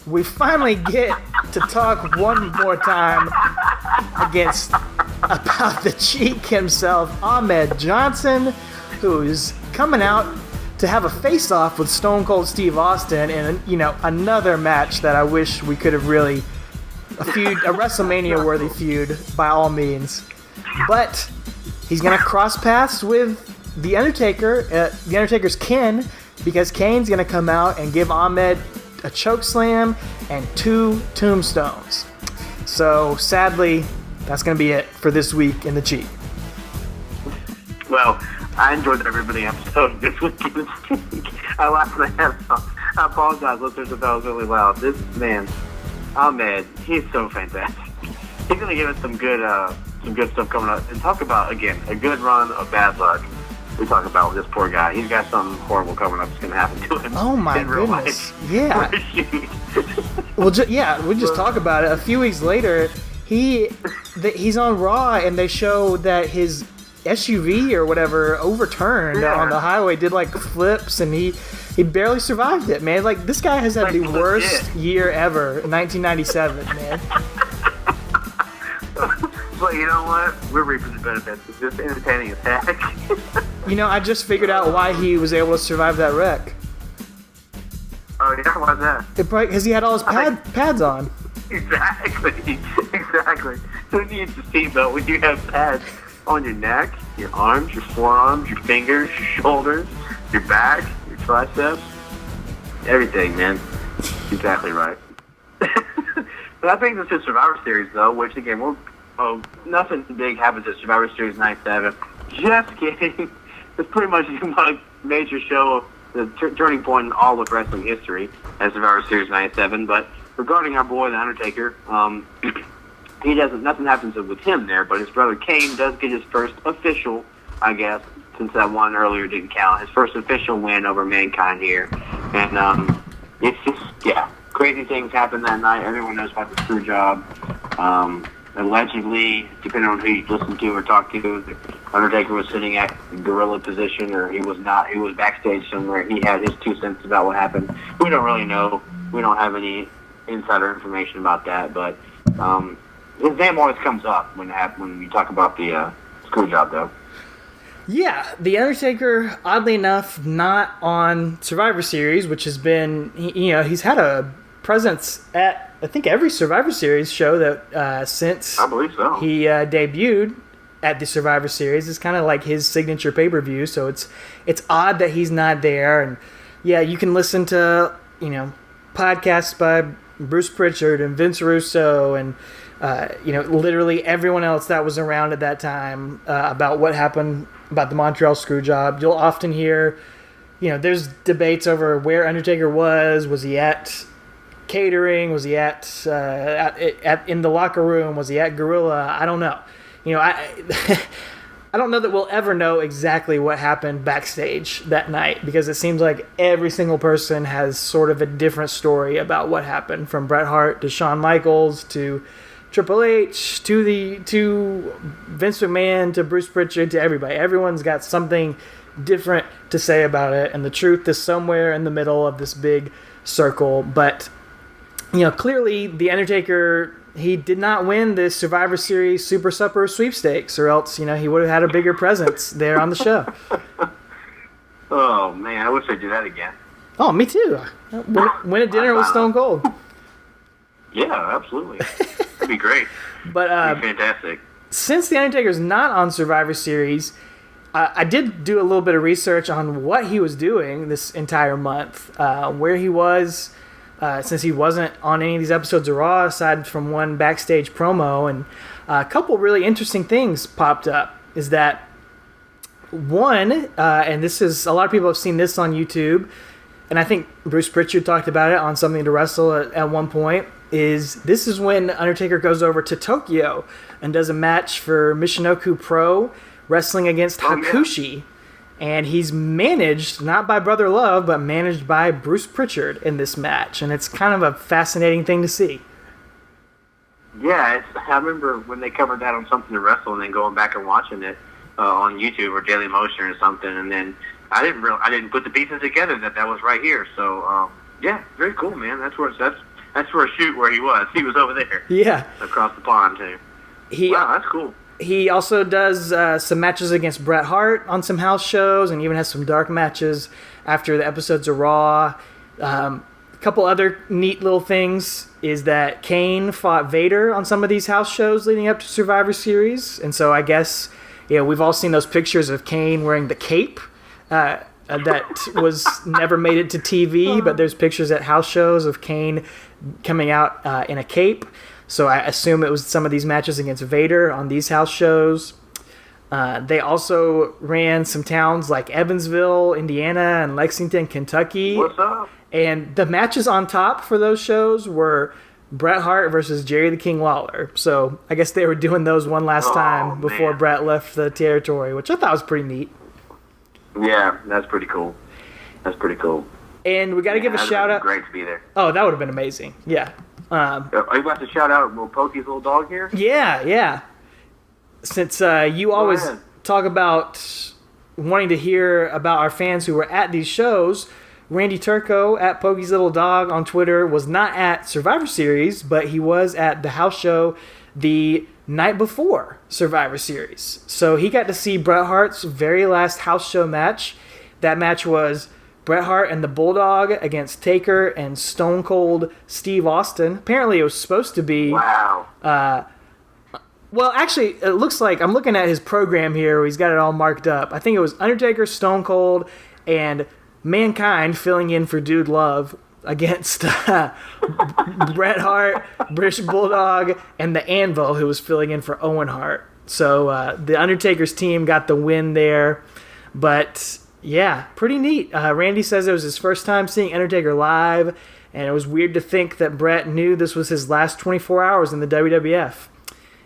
We finally get to talk one more time about the Cheek himself, Ahmed Johnson, who's coming out to have a face-off with Stone Cold Steve Austin in, another match that I wish we could have really a WrestleMania-worthy feud by all means. But he's gonna cross paths with the Undertaker, the Undertaker's kin, because Kane's gonna come out and give Ahmed a chokeslam and 2 tombstones. So sadly, that's gonna be it for this week in the Cheek. Well, I enjoyed every episode this week. I laughed my head off. I apologize, listeners, if that was really loud. This man, Ahmed, he's so fantastic. He's going to give us some good stuff coming up. And talk about, again, a good run of bad luck. We talk about this poor guy. He's got something horrible coming up that's going to happen to him. Oh, my goodness. Yeah. We just talk about it. A few weeks later, he's on Raw, and they show that his SUV or whatever overturned on the highway, did like flips, and he barely survived it, man. Like, this guy has had the worst year ever, 1997, man. But you know what? We're reaping the benefits. It's just entertaining as heck. I just figured out why he was able to survive that wreck. Oh, yeah? Why's that? Because he had all his pads on. Exactly. Who needs a seatbelt when you have pads on your neck, your arms, your forearms, your fingers, your shoulders, your back, your triceps, everything, man. Exactly right. But I think this is Survivor Series, though, which again, nothing big happens at Survivor Series 97. Just kidding. It's pretty much a major show, the turning point in all of wrestling history at Survivor Series 97. But regarding our boy, The Undertaker, nothing happens with him there, but his brother Kane does get his first official, I guess, since that one earlier didn't count. His first official win over Mankind here. And it's just, crazy things happened that night. Everyone knows about the screw job. Allegedly, depending on who you listen to or talk to, the Undertaker was sitting at gorilla position, or he was not. He was backstage somewhere. He had his 2 cents about what happened. We don't really know. We don't have any insider information about that, but his name always comes up when you talk about the screw job, though. Yeah, The Undertaker, oddly enough, not on Survivor Series, which has been, he's had a presence at, I think, every Survivor Series show that since I believe so. He debuted at the Survivor Series. It's kind of like his signature pay-per-view, so it's odd that he's not there. And yeah, you can listen to, podcasts by Bruce Pritchard and Vince Russo and literally everyone else that was around at that time about what happened about the Montreal screw job. You'll often hear, there's debates over where Undertaker was. Was he at catering? Was he at in the locker room? Was he at Gorilla? I don't know. I don't know that we'll ever know exactly what happened backstage that night, because it seems like every single person has sort of a different story about what happened, from Bret Hart to Shawn Michaels to Triple H to Vince McMahon to Bruce Pritchard to everybody. Everyone's got something different to say about it, and the truth is somewhere in the middle of this big circle. But clearly The Undertaker, he did not win the Survivor Series Super Supper sweepstakes, or else he would have had a bigger presence there on the show. Oh man, I wish I'd do that again. Oh, me too. Win a dinner with Stone Cold. Yeah, absolutely. That'd be great. But that'd be fantastic. Since The Undertaker's not on Survivor Series, I did do a little bit of research on what he was doing this entire month, where he was, since he wasn't on any of these episodes of Raw, aside from one backstage promo. And a couple really interesting things popped up. Is that one, and this is, a lot of people have seen this on YouTube, and I think Bruce Pritchard talked about it on Something to Wrestle at one point, this is when Undertaker goes over to Tokyo and does a match for Michinoku Pro, wrestling against Hakushi. Yeah. And he's managed, not by Brother Love, but managed by Bruce Pritchard in this match. And it's kind of a fascinating thing to see. Yeah, I remember when they covered that on Something to Wrestle, and then going back and watching it on YouTube or Daily Motion or something, and then I didn't put the pieces together that was right here. So yeah, very cool, man. That's for a shoot where he was. He was over there. Yeah, across the pond too. Wow, that's cool. He also does some matches against Bret Hart on some house shows, and even has some dark matches after the episodes of Raw. A couple other neat little things is that Kane fought Vader on some of these house shows leading up to Survivor Series. And so I guess, we've all seen those pictures of Kane wearing the cape that was never made it to TV, but there's pictures at house shows of Kane coming out in a cape. So I assume it was some of these matches against Vader on these house shows. They also ran some towns like Evansville, Indiana, and Lexington, Kentucky. What's up? And the matches on top for those shows were Bret Hart versus Jerry the King Lawler. So I guess they were doing those one last time before Bret left the territory, which I thought was pretty neat. Yeah, that's pretty cool. And we got to give a shout out. Great to be there. Oh, that would have been amazing. Yeah. Are you about to shout out Pokey's little dog here? Yeah. Since you always talk about wanting to hear about our fans who were at these shows, Randy Turco at Pokey's Little Dog on Twitter was not at Survivor Series, but he was at the house show the night before Survivor Series. So he got to see Bret Hart's very last house show match. That match was Bret Hart and the Bulldog against Taker and Stone Cold Steve Austin. Apparently it was supposed to be... Wow. Well, actually, it looks like... I'm looking at his program here. He's got it all marked up. I think it was Undertaker, Stone Cold, and Mankind filling in for Dude Love against Bret Hart, British Bulldog, and the Anvil, who was filling in for Owen Hart. So the Undertaker's team got the win there. But... yeah, pretty neat. Randy says it was his first time seeing Undertaker live, and it was weird to think that Bret knew this was his last 24 hours in the WWF,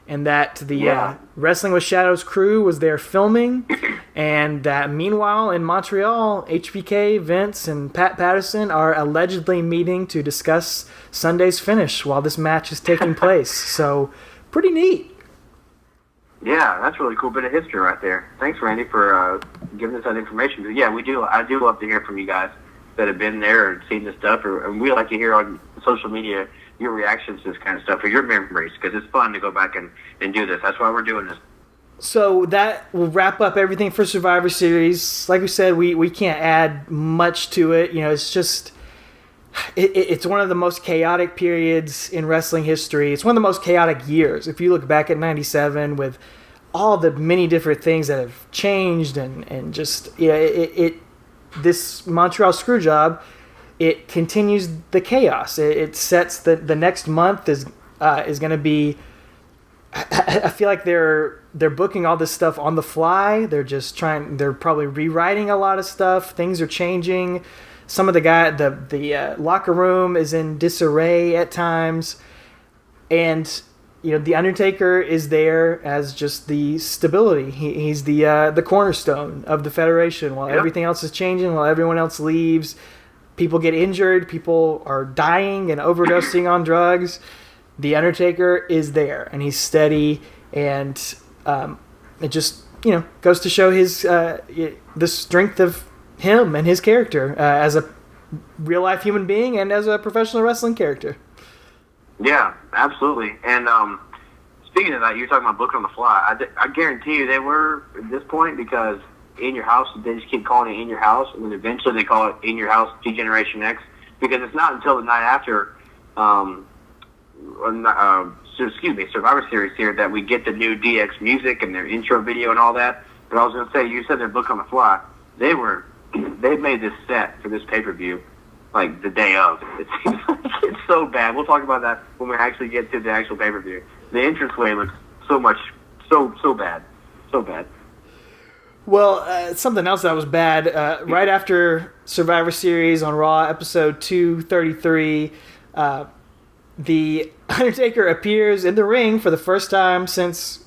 and that the Wrestling with Shadows crew was there filming, And that meanwhile in Montreal, HBK, Vince, and Pat Patterson are allegedly meeting to discuss Sunday's finish while this match is taking place. So, pretty neat. Yeah, that's really cool bit of history right there. Thanks, Randy, for giving us that information. Yeah, I do love to hear from you guys that have been there and seen this stuff, and we like to hear on social media your reactions to this kind of stuff or your memories, because it's fun to go back and do this. That's why we're doing this. So that will wrap up everything for Survivor Series. Like we said, we can't add much to it. It's just it's one of the most chaotic periods in wrestling history. It's one of the most chaotic years. If you look back at '97 with all the many different things that have changed and just this Montreal Screwjob, it continues the chaos. It sets the next month is going to be. I feel like they're booking all this stuff on the fly. They're probably rewriting a lot of stuff. Things are changing. Some of the locker room is in disarray at times, and the Undertaker is there as just the stability. He's the cornerstone of the Federation while everything else is changing, while everyone else leaves. People get injured. People are dying and overdosing on drugs. The Undertaker is there, and he's steady, and it just goes to show the strength of him and his character as a real life human being and as a professional wrestling character. Yeah, absolutely. And speaking of that, you're talking about booking on the fly. I guarantee you they were at this point, because In Your House, they just keep calling it In Your House, and then eventually they call it In Your House G-Generation X, because it's not until the night after Survivor Series here that we get the new DX music and their intro video and all that. But I was going to say, you said they're booked on the fly. They made this set for this pay-per-view like the day of. It seems like it's so bad. We'll talk about that when we actually get to the actual pay-per-view. The entranceway looks so bad. So bad. Well, something else that was bad, right after Survivor Series on Raw, episode 233, the Undertaker appears in the ring for the first time since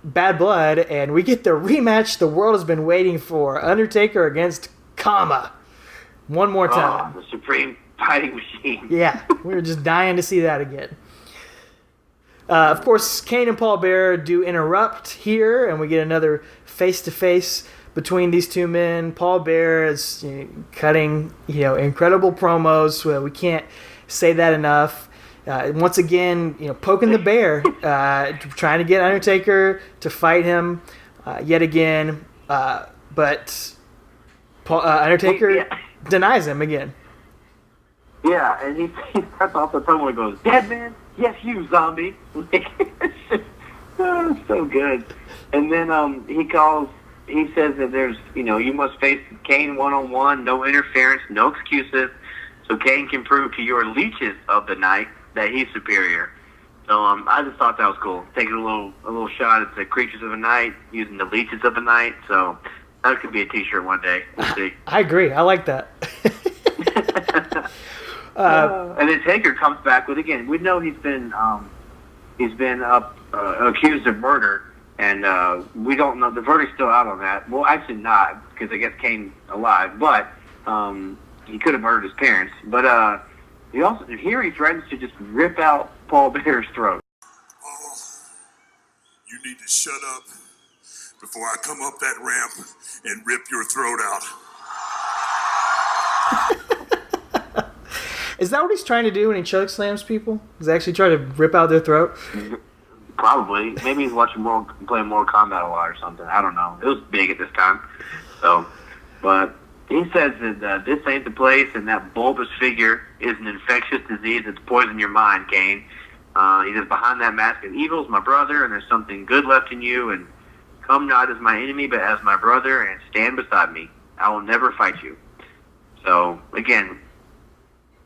Bad Blood, and we get the rematch the world has been waiting for. Undertaker against Kama. One more time. The Supreme Fighting Machine. Yeah, we were just dying to see that again. Of course, Kane and Paul Bearer do interrupt here, and we get another face-to-face between these two men. Paul Bearer is cutting incredible promos. We can't say that enough. Once again, poking the bear, trying to get Undertaker to fight him yet again, but Undertaker denies him again. Yeah, and he cuts off the promo and goes, "Dead man, yes you zombie." So good. And then he says that there's, you must face Kane one-on-one, no interference, no excuses, so Kane can prove to your leeches of the night that he's superior. So I just thought that was cool. Taking a little shot at the creatures of the night, using the leeches of the night. So that could be a T-shirt one day. We'll see. I agree. I like that. And then Taker comes back with, again, we know he's been accused of murder, and we don't know, the verdict's still out on that. Well, actually not, because I guess Kane's alive, but he could have murdered his parents. But he threatens to just rip out Paul Bearer's throat. Oh, you need to shut up before I come up that ramp and rip your throat out. Is that what he's trying to do when he choke slams people? Is he actually trying to rip out their throat? Probably. Maybe he's playing Mortal Kombat a lot or something. I don't know. It was big at this time. So, but he says that this ain't the place, and that bulbous figure is an infectious disease that's poisoned your mind, Kane. He says, behind that mask of evil is my brother, and there's something good left in you, and come not as my enemy, but as my brother, and stand beside me. I will never fight you. So, again,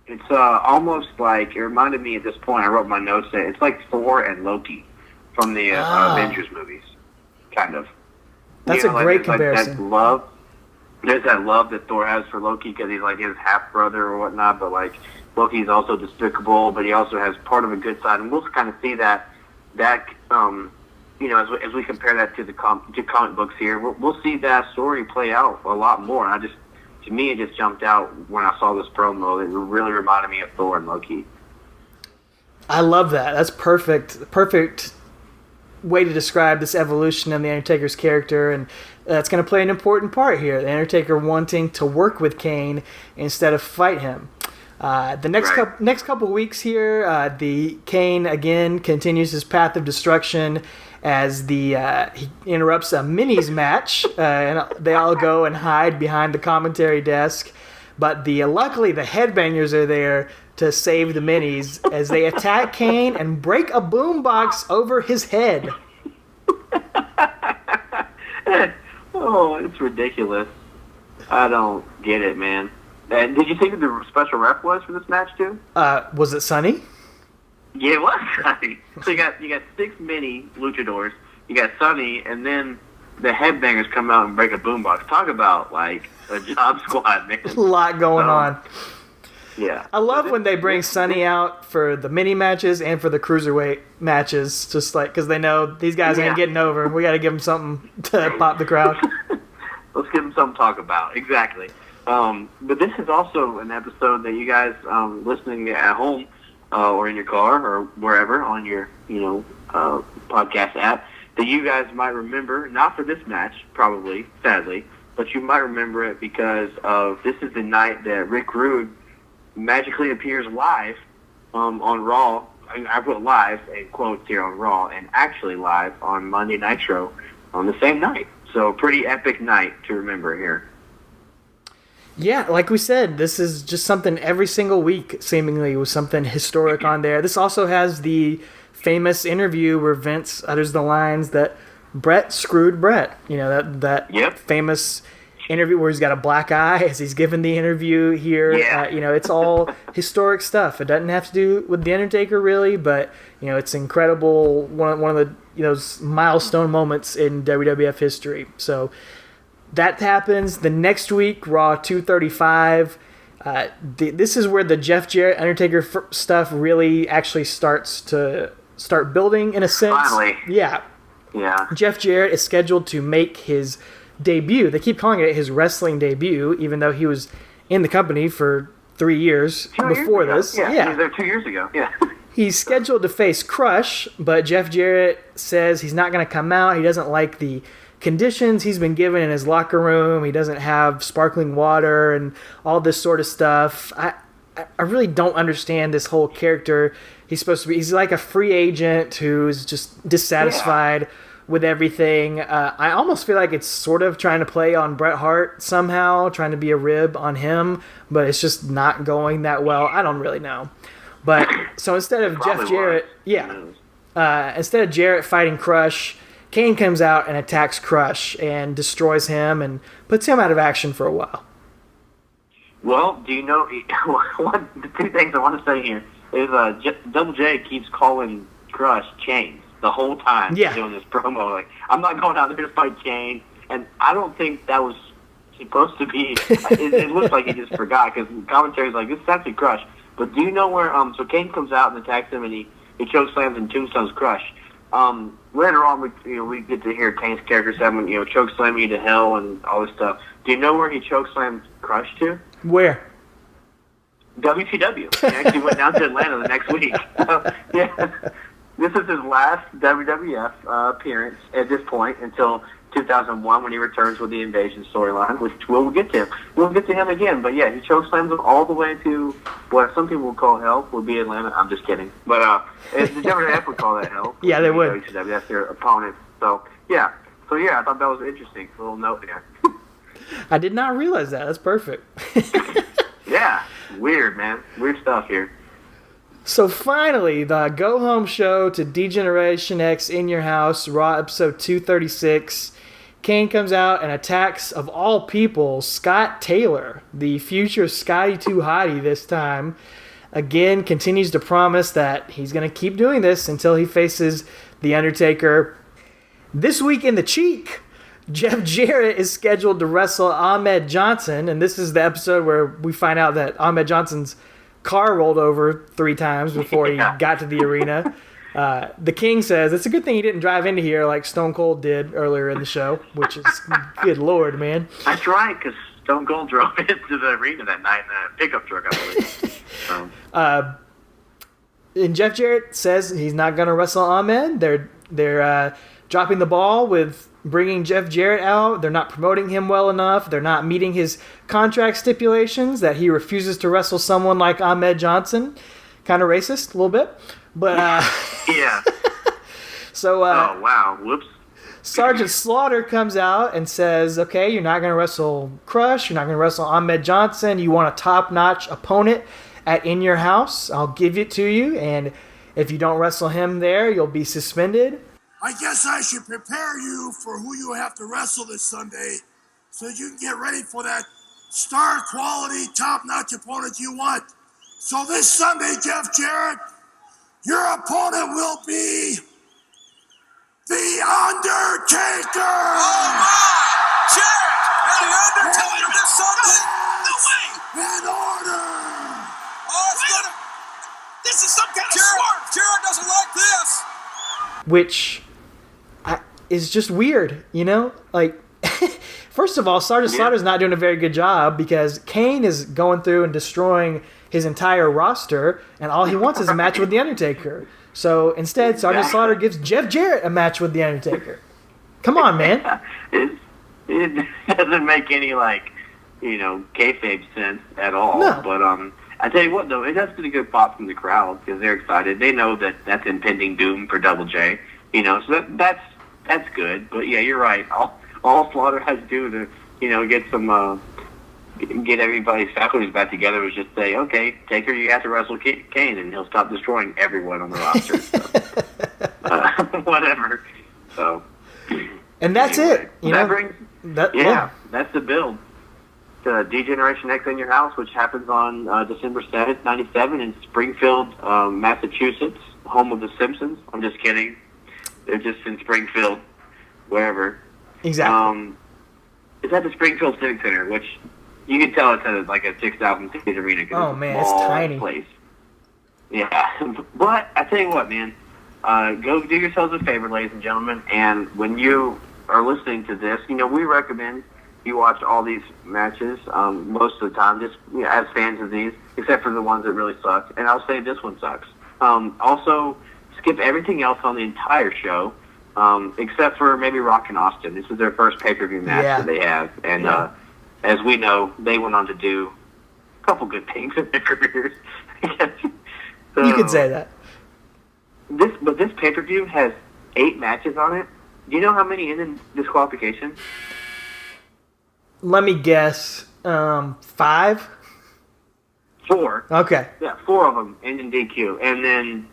it's almost like, it reminded me at this point, I wrote my notes that it's like Thor and Loki from the Avengers movies, kind of. That's a great comparison. That love. There's that love that Thor has for Loki because he's like his half-brother or whatnot, but like Loki's also despicable, but he also has part of a good side, and we'll kind of see that as we compare that to the comic books here, we'll see that story play out a lot more. To me, it just jumped out when I saw this promo. It really reminded me of Thor and Loki. I love that. That's perfect. Perfect way to describe this evolution of the Undertaker's character, and that's going to play an important part here. The Undertaker wanting to work with Kane instead of fight him. The next couple weeks here, the Kane again continues his path of destruction as he interrupts a minis match, and they all go and hide behind the commentary desk. But luckily the headbangers are there to save the minis as they attack Kane and break a boombox over his head. Oh, it's ridiculous. I don't get it, man. And did you think that the special ref was for this match too? Was it Sonny? Yeah, it was Sonny. So you got 6 mini luchadors, you got Sonny, and then the headbangers come out and break a boombox. Talk about like a job squad, man. A lot going on. Yeah. I love when they bring Sonny out for the mini matches and for the cruiserweight matches, just like because they know these guys ain't getting over. We got to give them something to pop the crowd. Let's give them something to talk about. Exactly. But this is also an episode that you guys listening at home or in your car or wherever on your podcast app that you guys might remember, not for this match probably, sadly, but you might remember it because of this is the night that Rick Rude magically appears live on Raw. I put live in quotes here on Raw and actually live on Monday Nitro on the same night. So pretty epic night to remember here. Yeah, like we said, this is just something every single week, seemingly, with something historic on there. This also has the famous interview where Vince utters the lines that Brett screwed Brett. You know, that famous interview where he's got a black eye as he's given the interview here. Yeah. It's all historic stuff. It doesn't have to do with The Undertaker, really, but, it's incredible, one of the those milestone moments in WWF history. So that happens. The next week, Raw 235. This is where the Jeff Jarrett Undertaker stuff really actually starts building in a sense. Finally. Yeah. Jeff Jarrett is scheduled to make his debut. They keep calling it his wrestling debut, even though he was in the company for 3 years before this. Yeah, he was there 2 years ago. Yeah. He's scheduled to face Crush, but Jeff Jarrett says he's not going to come out. He doesn't like the conditions he's been given in his locker room. He doesn't have sparkling water and all this sort of stuff. I really don't understand this whole character. He's like a free agent who's just dissatisfied with everything. I almost feel like it's sort of trying to play on Bret Hart somehow, trying to be a rib on him, but it's just not going that well. I don't really know. But so instead of Jeff Jarrett, instead of Jarrett fighting Crush, Kane comes out and attacks Crush and destroys him and puts him out of action for a while. Well, do you know the 2 things I want to say here is Double J keeps calling Crush Chains the whole time doing this promo. Like, I'm not going out there to fight Kane, and I don't think that was supposed to be. It looks like he just forgot because commentary's like, this is actually Crush. But do you know where? So Kane comes out and attacks him, and he chokeslams and tombstones Crush. Later on, we get to hear Kane's character saying, chokeslam you to hell and all this stuff. Do you know where he chokeslammed Crush to? Where? WCW. He actually went down to Atlanta the next week. This is his last WWF appearance at this point until 2001 when he returns with the Invasion storyline, which we'll get to. We'll get to him again, but yeah, he chokeslams him all the way to what some people would call hell, would be Atlanta. I'm just kidding. But the WWF would call that hell. Yeah, they would. WCW, that's their opponent. So yeah, I thought that was interesting. A little note there. I did not realize that. That's perfect. Yeah, weird, man. Weird stuff here. So finally, the go-home show to Degeneration X In Your House, Raw episode 236. Kane comes out and attacks, of all people, Scott Taylor, the future Scotty 2 Hottie this time. Again, continues to promise that he's going to keep doing this until he faces The Undertaker. This week in the Cheek, Jeff Jarrett is scheduled to wrestle Ahmed Johnson, and this is the episode where we find out that Ahmed Johnson's car rolled over 3 times before he got to the arena. The King says, it's a good thing he didn't drive into here like Stone Cold did earlier in the show, which is, good Lord, man. That's right, because Stone Cold drove into the arena that night in a pickup truck, I believe. And Jeff Jarrett says he's not going to wrestle Ahmed. They're dropping the ball with bringing Jeff Jarrett out. They're not promoting him well enough. They're not meeting his contract stipulations that he refuses to wrestle someone like Ahmed Johnson. Kind of racist, a little bit. But, yeah. So, oh, wow. Whoops. Sergeant Slaughter comes out and says, okay, you're not going to wrestle Crush. You're not going to wrestle Ahmed Johnson. You want a top-notch opponent at In Your House. I'll give it to you. And if you don't wrestle him there, you'll be suspended. I guess I should prepare you for who you have to wrestle this Sunday so you can get ready for that star quality, top-notch opponent you want. So this Sunday, Jeff Jarrett, your opponent will be The Undertaker! Oh my! Jarrett and The Undertaker this Sunday? No way! In order! Oh, it's gonna... This is some kind of swerve! Jarrett doesn't like this! Which is just weird, you know? Like, first of all, Sergeant Slaughter's not doing a very good job because Kane is going through and destroying his entire roster, and all he wants is a match with The Undertaker. So instead, Sergeant Slaughter gives Jeff Jarrett a match with The Undertaker. Come on, man. It doesn't make any, kayfabe sense at all. No. But I tell you what, though, it does get a good pop from the crowd because they're excited. They know that that's impending doom for Double J. So that's good. But, yeah, you're right. All Slaughter has to do to, get some... get everybody's faculties back together was just say, okay, Taker, you have to wrestle Kane, and he'll stop destroying everyone on the roster. So, whatever. So, and that's anyway, it. That's the build. The D-Generation X In Your House, which happens on December 7th, 97 in Springfield, Massachusetts, home of The Simpsons. I'm just kidding. They're just in Springfield, wherever. Exactly. It's at the Springfield Civic Center, which... You can tell it's at a 6,000 seat arena. Oh, it's man, a it's small tiny. Place. Yeah, but I tell you what, man. Go do yourselves a favor, ladies and gentlemen. And when you are listening to this, we recommend you watch all these matches most of the time, just as fans of these, except for the ones that really suck. And I'll say this one sucks. Also, skip everything else on the entire show, except for maybe Rock and Austin. This is their first pay-per-view match that they have, and. As we know, they went on to do a couple good things in their careers. So, you could say that. This pay-per-view has 8 matches on it. Do you know how many end in disqualification? Let me guess. 5? 4. Okay. Yeah, 4 of them end in DQ. And then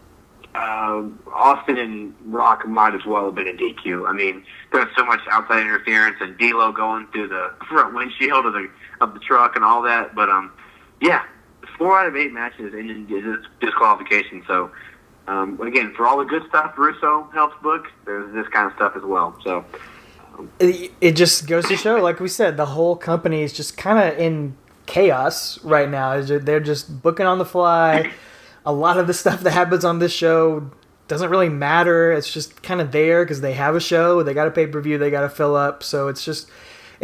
Austin and Rock might as well have been in DQ. I mean, there's so much outside interference and D'Lo going through the front windshield of the truck and all that. But 4 out of 8 matches end in disqualification. So again, for all the good stuff Russo helps book, there's this kind of stuff as well. So it just goes to show, like we said, the whole company is just kind of in chaos right now. They're just booking on the fly. A lot of the stuff that happens on this show doesn't really matter. It's just kind of there because they have a show, they got a pay-per-view, they got to fill up. So it's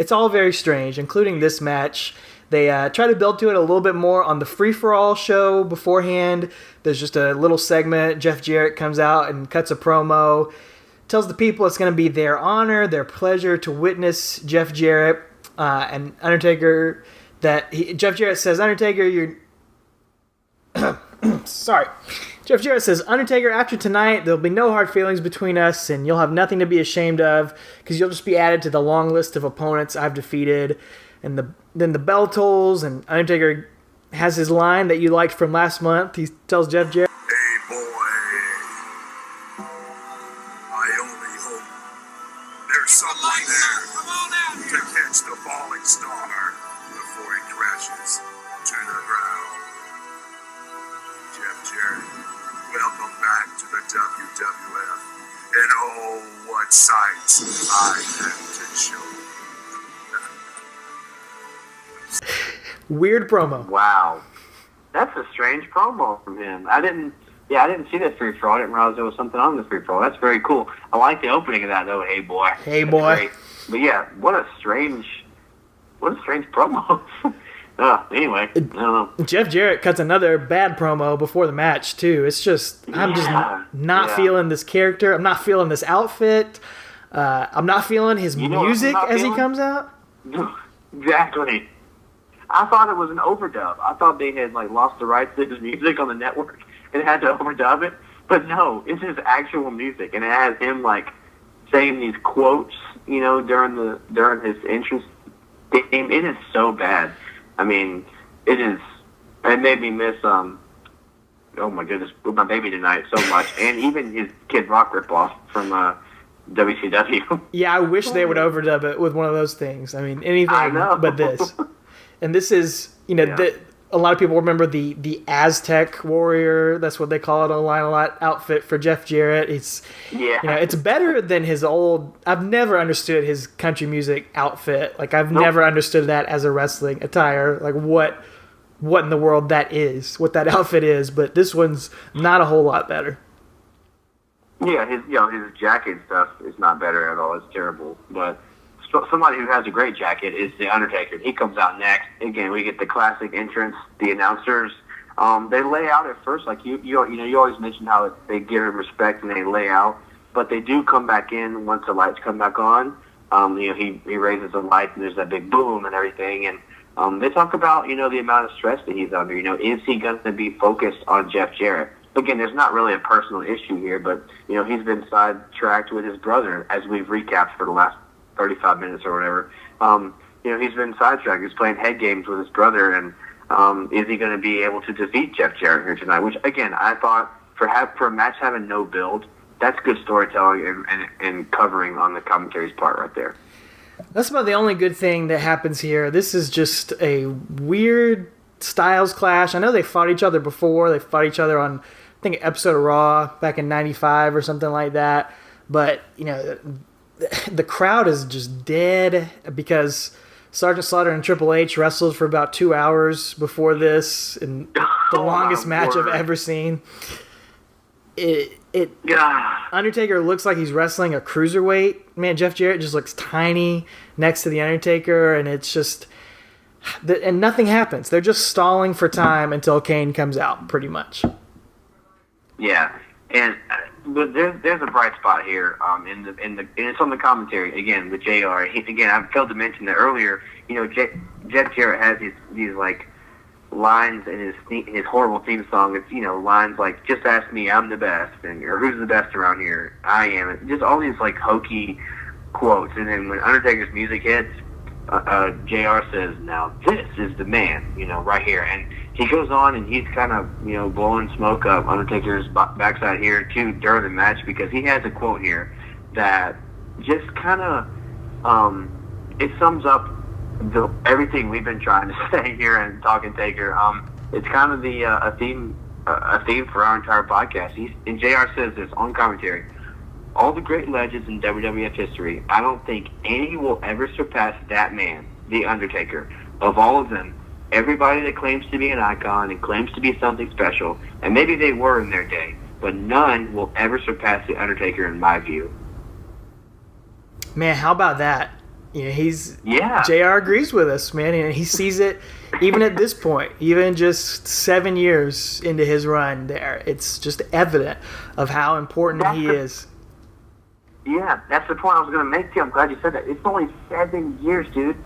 all very strange, including this match. They try to build to it a little bit more on the free-for-all show beforehand. There's just a little segment. Jeff Jarrett comes out and cuts a promo, tells the people it's going to be their honor, their pleasure to witness Jeff Jarrett and Undertaker. Jeff Jarrett says, Undertaker, you're... Sorry. Jeff Jarrett says, Undertaker, after tonight, there'll be no hard feelings between us, and you'll have nothing to be ashamed of, because you'll just be added to the long list of opponents I've defeated. And then the bell tolls, and Undertaker has his line that you liked from last month. He tells Jeff Jarrett, Hey, boy. I only hope there's someone there to catch the falling star before he crashes to the ground. Jeff Jarrett, welcome back to the WWF. And oh, what sights I have to show you. weird promo. wow, that's a strange promo from him. I didn't Yeah, I didn't see that free for all. I didn't realize there was something on the free for all. That's very cool. I like the opening of that though. Hey boy. Hey That's boy. great. But yeah, what a strange promo. Anyway, I don't know. Jeff Jarrett cuts another bad promo before the match too. It's just I'm just not feeling this character. I'm not feeling this outfit. I'm not feeling his music as he comes out. Exactly. I thought it was an overdub. I thought they had lost the rights to his music on the network and had to overdub it. But no, it's his actual music, and it has him saying these quotes, during his entrance theme. It is so bad. I mean, it is. It made me miss oh my goodness, with my baby tonight so much, and even his Kid Rock ripoff from WCW. Yeah, I wish they would overdub it with one of those things. I mean, anything but this. And this is, a lot of people remember the Aztec Warrior. That's what they call it online a lot. Outfit for Jeff Jarrett. It's it's better than his old. I've never understood his country music outfit. I've never understood that as a wrestling attire. What in the world that is, what that outfit is. But this one's not a whole lot better. Yeah, his jacket stuff is not better at all. It's terrible. But somebody who has a great jacket is the Undertaker. He comes out next. Again, we get the classic entrance. The announcers, they lay out at first, you always mention how they give him respect and they lay out, but they do come back in once the lights come back on. He raises the lights and there's that big boom and everything, and they talk about the amount of stress that he's under. Is he going to be focused on Jeff Jarrett? Again, there's not really a personal issue here, but he's been sidetracked with his brother, as we've recapped for the last 35 minutes or whatever. He's been sidetracked. He's playing head games with his brother, and is he going to be able to defeat Jeff Jarrett here tonight? Which, again, I thought for a match having no build, that's good storytelling and covering on the commentary's part right there. That's about the only good thing that happens here. This is just a weird styles clash. I know they fought each other before. They fought each other on, I think, an episode of Raw back in '95 or something like that. But, the crowd is just dead because Sergeant Slaughter and Triple H wrestled for about 2 hours before this, and the longest match I've ever seen. Undertaker looks like he's wrestling a cruiserweight. Man, Jeff Jarrett just looks tiny next to the Undertaker, and it's just and nothing happens. They're just stalling for time until Kane comes out, pretty much. Yeah, and but there's a bright spot here. And it's on the commentary again with JR. Again, I failed to mention that earlier. Jeff Jarrett has these lines in his horrible theme song. It's lines like "Just ask me, I'm the best," or "Who's the best around here? I am." Just all these hokey quotes. And then when Undertaker's music hits, JR says, "Now this is the man," right here. And he goes on and he's kind of, blowing smoke up Undertaker's backside here too during the match, because he has a quote here that just kind of, it sums up everything we've been trying to say here and Talking Taker. It's kind of a theme for our entire podcast. And JR says this on commentary: "All the great legends in WWF history, I don't think any will ever surpass that man, The Undertaker. Of all of them, everybody that claims to be an icon and claims to be something special, and maybe they were in their day, but none will ever surpass The Undertaker in my view." Man, how about that? JR agrees with us, man, and he sees it even at this point, even just 7 years into his run there. It's just evident of how important he is. Yeah, that's the point I was going to make to you. I'm glad you said that. It's only 7 years, dude.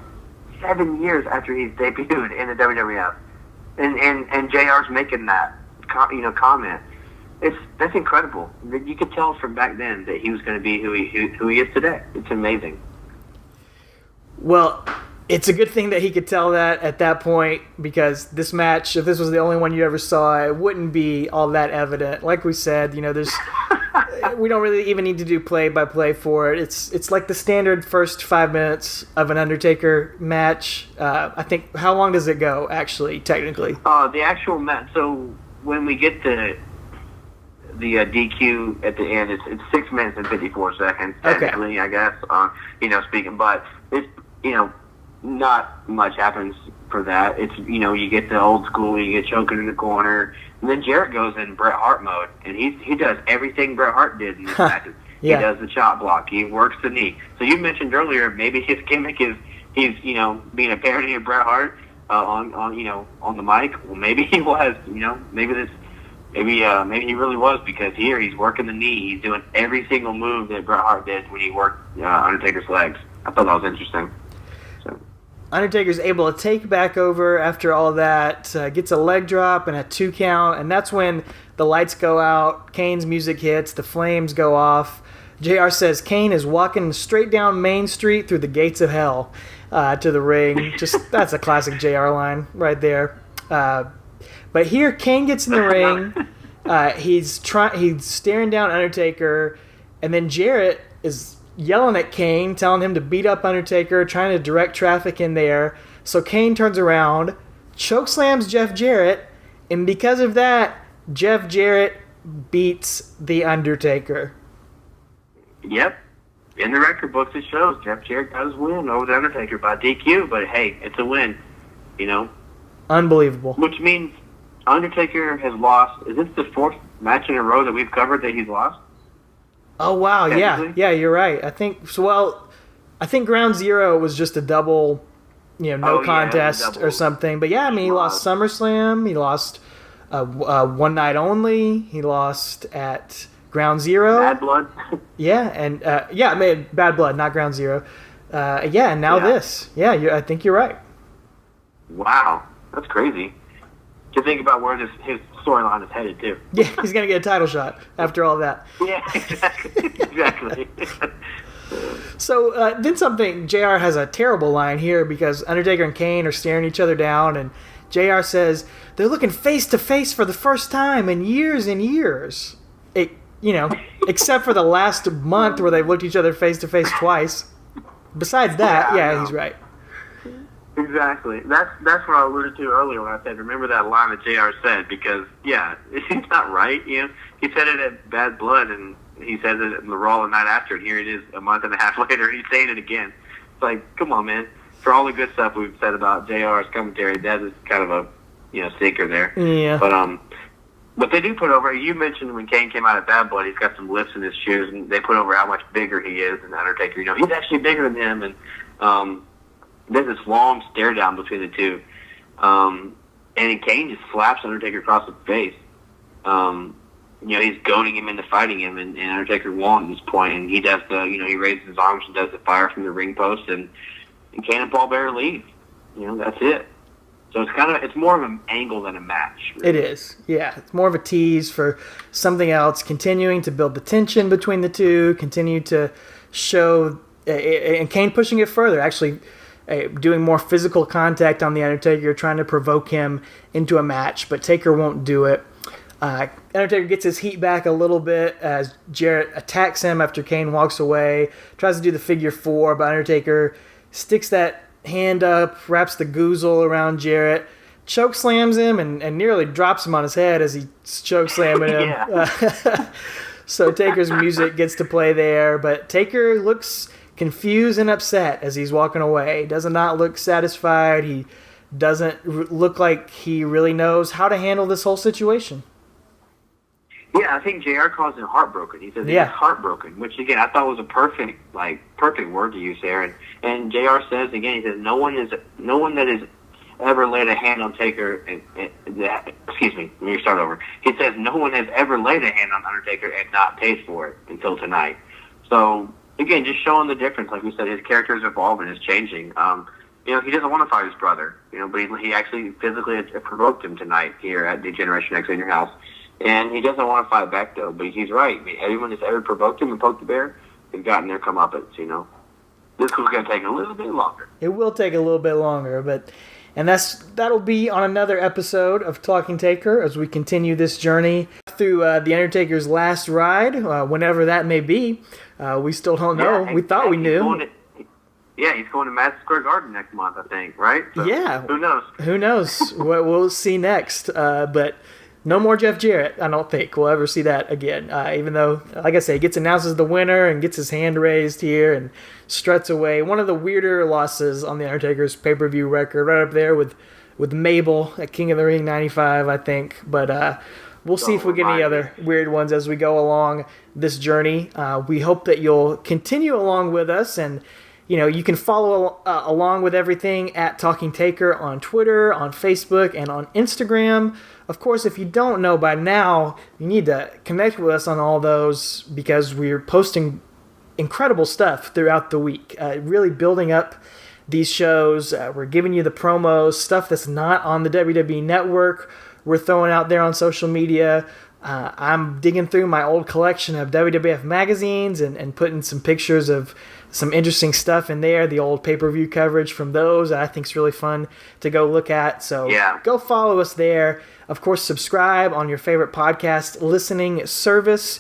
7 years after he's debuted in the WWF, and JR's making that comment. That's incredible. You could tell from back then that he was going to be who he is today. It's amazing. Well, it's a good thing that he could tell that at that point, because this match, if this was the only one you ever saw, it wouldn't be all that evident. Like we said, there's we don't really even need to do play-by-play for it. It's like the standard first 5 minutes of an Undertaker match. I think, how long does it go, actually, technically? The actual match, so when we get to the DQ at the end, it's 6 minutes and 54 seconds, technically, okay. I guess, speaking. But it's, not much happens for that. It's, you get the old school, you get choking in the corner, and then Jarrett goes in Bret Hart mode, and he does everything Bret Hart did in this match. Yeah. He does the chop block. He works the knee. So you mentioned earlier, maybe his gimmick is he's being a parody of Bret Hart on the mic. Well, maybe he was. Maybe he really was, because here he's working the knee. He's doing every single move that Bret Hart did when he worked Undertaker's legs. I thought that was interesting. So. Undertaker's able to take back over after all that, gets a leg drop and a 2 count, and that's when the lights go out, Kane's music hits, the flames go off. JR says Kane is walking straight down Main Street through the gates of hell to the ring. That's a classic JR line right there. But here Kane gets in the ring. He's staring down Undertaker, and then Jarrett is yelling at Kane, telling him to beat up Undertaker, trying to direct traffic in there. So Kane turns around, chokeslams Jeff Jarrett, and because of that, Jeff Jarrett beats The Undertaker. Yep. In the record books it shows Jeff Jarrett got his win over The Undertaker by DQ, but hey, it's a win, Unbelievable. Which means Undertaker has lost. Is this the 4th match in a row that we've covered that he's lost? Oh, wow, yeah, you're right. I think Ground Zero was just a double, no contest or something. But yeah, he lost SummerSlam, he lost One Night Only, he lost at Ground Zero. Bad Blood. Yeah, and Bad Blood, not Ground Zero. And now this. Yeah, I think you're right. Wow, that's crazy. To think about where his storyline is headed, too. Yeah, he's going to get a title shot after all that. Yeah, exactly. So then JR has a terrible line here because Undertaker and Kane are staring each other down, and JR says they're looking face to face for the first time in years and years. Except for the last month where they've looked each other face to face twice. Besides that, he's right. Exactly. That's what I alluded to earlier when I said, remember that line that JR said, because, he's not right. He said it at Bad Blood, and he said it in the Raw the night after, and here it is a month and a half later, and he's saying it again. It's like, come on, man. For all the good stuff we've said about JR's commentary, that is kind of a, stinker there. Yeah. But they do put over, you mentioned when Kane came out of Bad Blood, he's got some lifts in his shoes, and they put over how much bigger he is than Undertaker. He's actually bigger than him, and there's this long stare down between the two. And Kane just slaps Undertaker across the face. He's goading him into fighting him, and Undertaker won't at this point. And he does he raises his arms and does the fire from the ring post, and Kane and Paul Bearer leave. That's it. So it's more of an angle than a match. Really. It is. Yeah, it's more of a tease for something else, continuing to build the tension between the two, continue to show, and Kane pushing it further, actually doing more physical contact on The Undertaker, trying to provoke him into a match, but Taker won't do it. Undertaker gets his heat back a little bit as Jarrett attacks him after Kane walks away, tries to do the figure 4, but Undertaker sticks that hand up, wraps the goozle around Jarrett, choke slams him, and nearly drops him on his head as he choke slamming him. So Taker's music gets to play there, but Taker looks confused and upset as he's walking away. He does not look satisfied. He doesn't look like he really knows how to handle this whole situation. Yeah, I think JR calls him heartbroken. He says he's heartbroken, which again I thought was a perfect word to use there. And JR says again, he says no one that has ever laid a hand on Taker. Excuse me, let me start over. He says no one has ever laid a hand on Undertaker and not paid for it until tonight. So again, just showing the difference. Like we said, his character is evolving, is changing. He doesn't want to fight his brother. But he actually physically provoked him tonight here at the Generation X in your house. And he doesn't want to fight back, though. But he's right. Everyone that's ever provoked him and poked the bear has gotten their comeuppance, This was going to take a little bit longer. It will take a little bit longer, and that'll be on another episode of Talking Taker as we continue this journey through The Undertaker's last ride, whenever that may be. We still don't know. We thought we knew. He's going to Madison Square Garden next month, I think, right? So, yeah. Who knows? Who knows what we'll see next. But no more Jeff Jarrett. I don't think we'll ever see that again. Even though, like I say, he gets announced as the winner and gets his hand raised here and struts away. One of the weirder losses on the Undertaker's pay-per-view record, right up there with Mabel at King of the Ring '95, I think. But we'll see if we get any other weird ones as we go along this journey. We hope that you'll continue along with us, and you can follow along with everything at Talking Taker on Twitter, on Facebook, and on Instagram. Of course, if you don't know by now, you need to connect with us on all those because we're posting incredible stuff throughout the week, really building up these shows. We're giving you the promos, stuff that's not on the WWE Network. We're throwing out there on social media. I'm digging through my old collection of WWF magazines and putting some pictures of some interesting stuff in there, the old pay-per-view coverage from those that I think is really fun to go look at. So Go follow us there. Of course, subscribe on your favorite podcast listening service.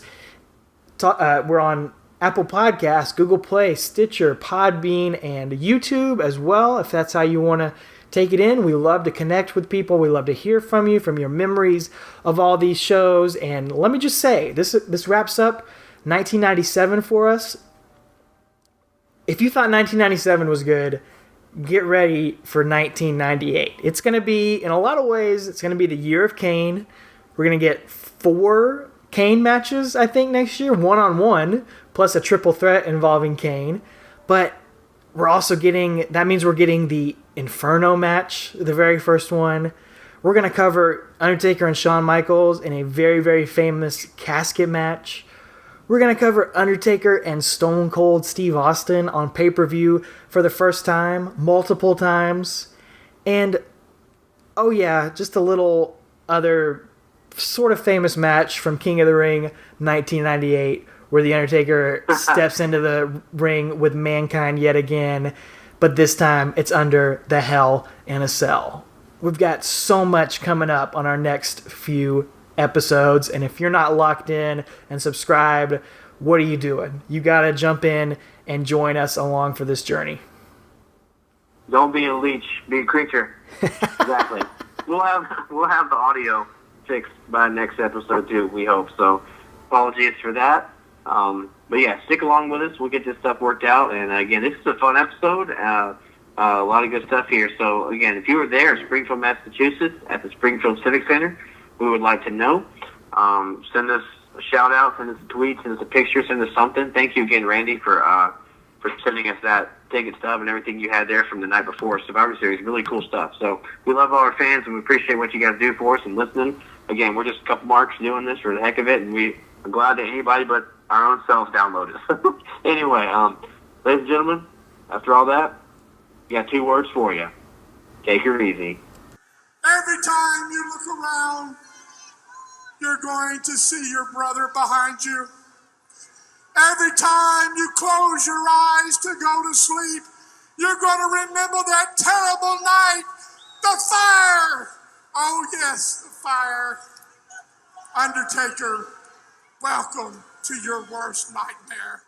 We're on Apple Podcasts, Google Play, Stitcher, Podbean, and YouTube as well, if that's how you want to take it in. We love to connect with people. We love to hear from you, from your memories of all these shows. And let me just say, this wraps up 1997 for us. If you thought 1997 was good, get ready for 1998. It's going to be, in a lot of ways, it's going to be the year of Kane. We're going to get 4 Kane matches, I think, next year, one-on-one, plus a triple threat involving Kane. But we're also that means we're getting the Inferno match, the very first one. We're going to cover Undertaker and Shawn Michaels in a very, very famous casket match. We're going to cover Undertaker and Stone Cold Steve Austin on pay-per-view for the first time, multiple times. And, oh yeah, just a little other sort of famous match from King of the Ring 1998, where The Undertaker steps into the ring with Mankind yet again, but this time it's under the Hell in a Cell. We've got so much coming up on our next few episodes, and if you're not locked in and subscribed, what are you doing? You got to jump in and join us along for this journey. Don't be a leech, be a creature. Exactly. We'll have the audio fixed by next episode too, we hope. So apologies for that. But yeah, stick along with us. We'll get this stuff worked out. And again, this is a fun episode. A lot of good stuff here. So again, if you were there in Springfield, Massachusetts at the Springfield Civic Center, we would like to know. Send us a shout out, send us a tweet, send us a picture, send us something. Thank you again, Randy, for sending us that ticket stub and everything you had there from the night before Survivor Series. Really cool stuff. So we love all our fans, and we appreciate what you guys do for us and listening. Again, we're just a couple marks doing this for the heck of it, and we are glad that anybody but our own selves download us. Anyway, ladies and gentlemen, after all that, we got 2 words for you. Take her easy. Every time you look around, you're going to see your brother behind you. Every time you close your eyes to go to sleep, you're going to remember that terrible night, the fire. Oh yes, the fire. Undertaker, welcome to your worst nightmare.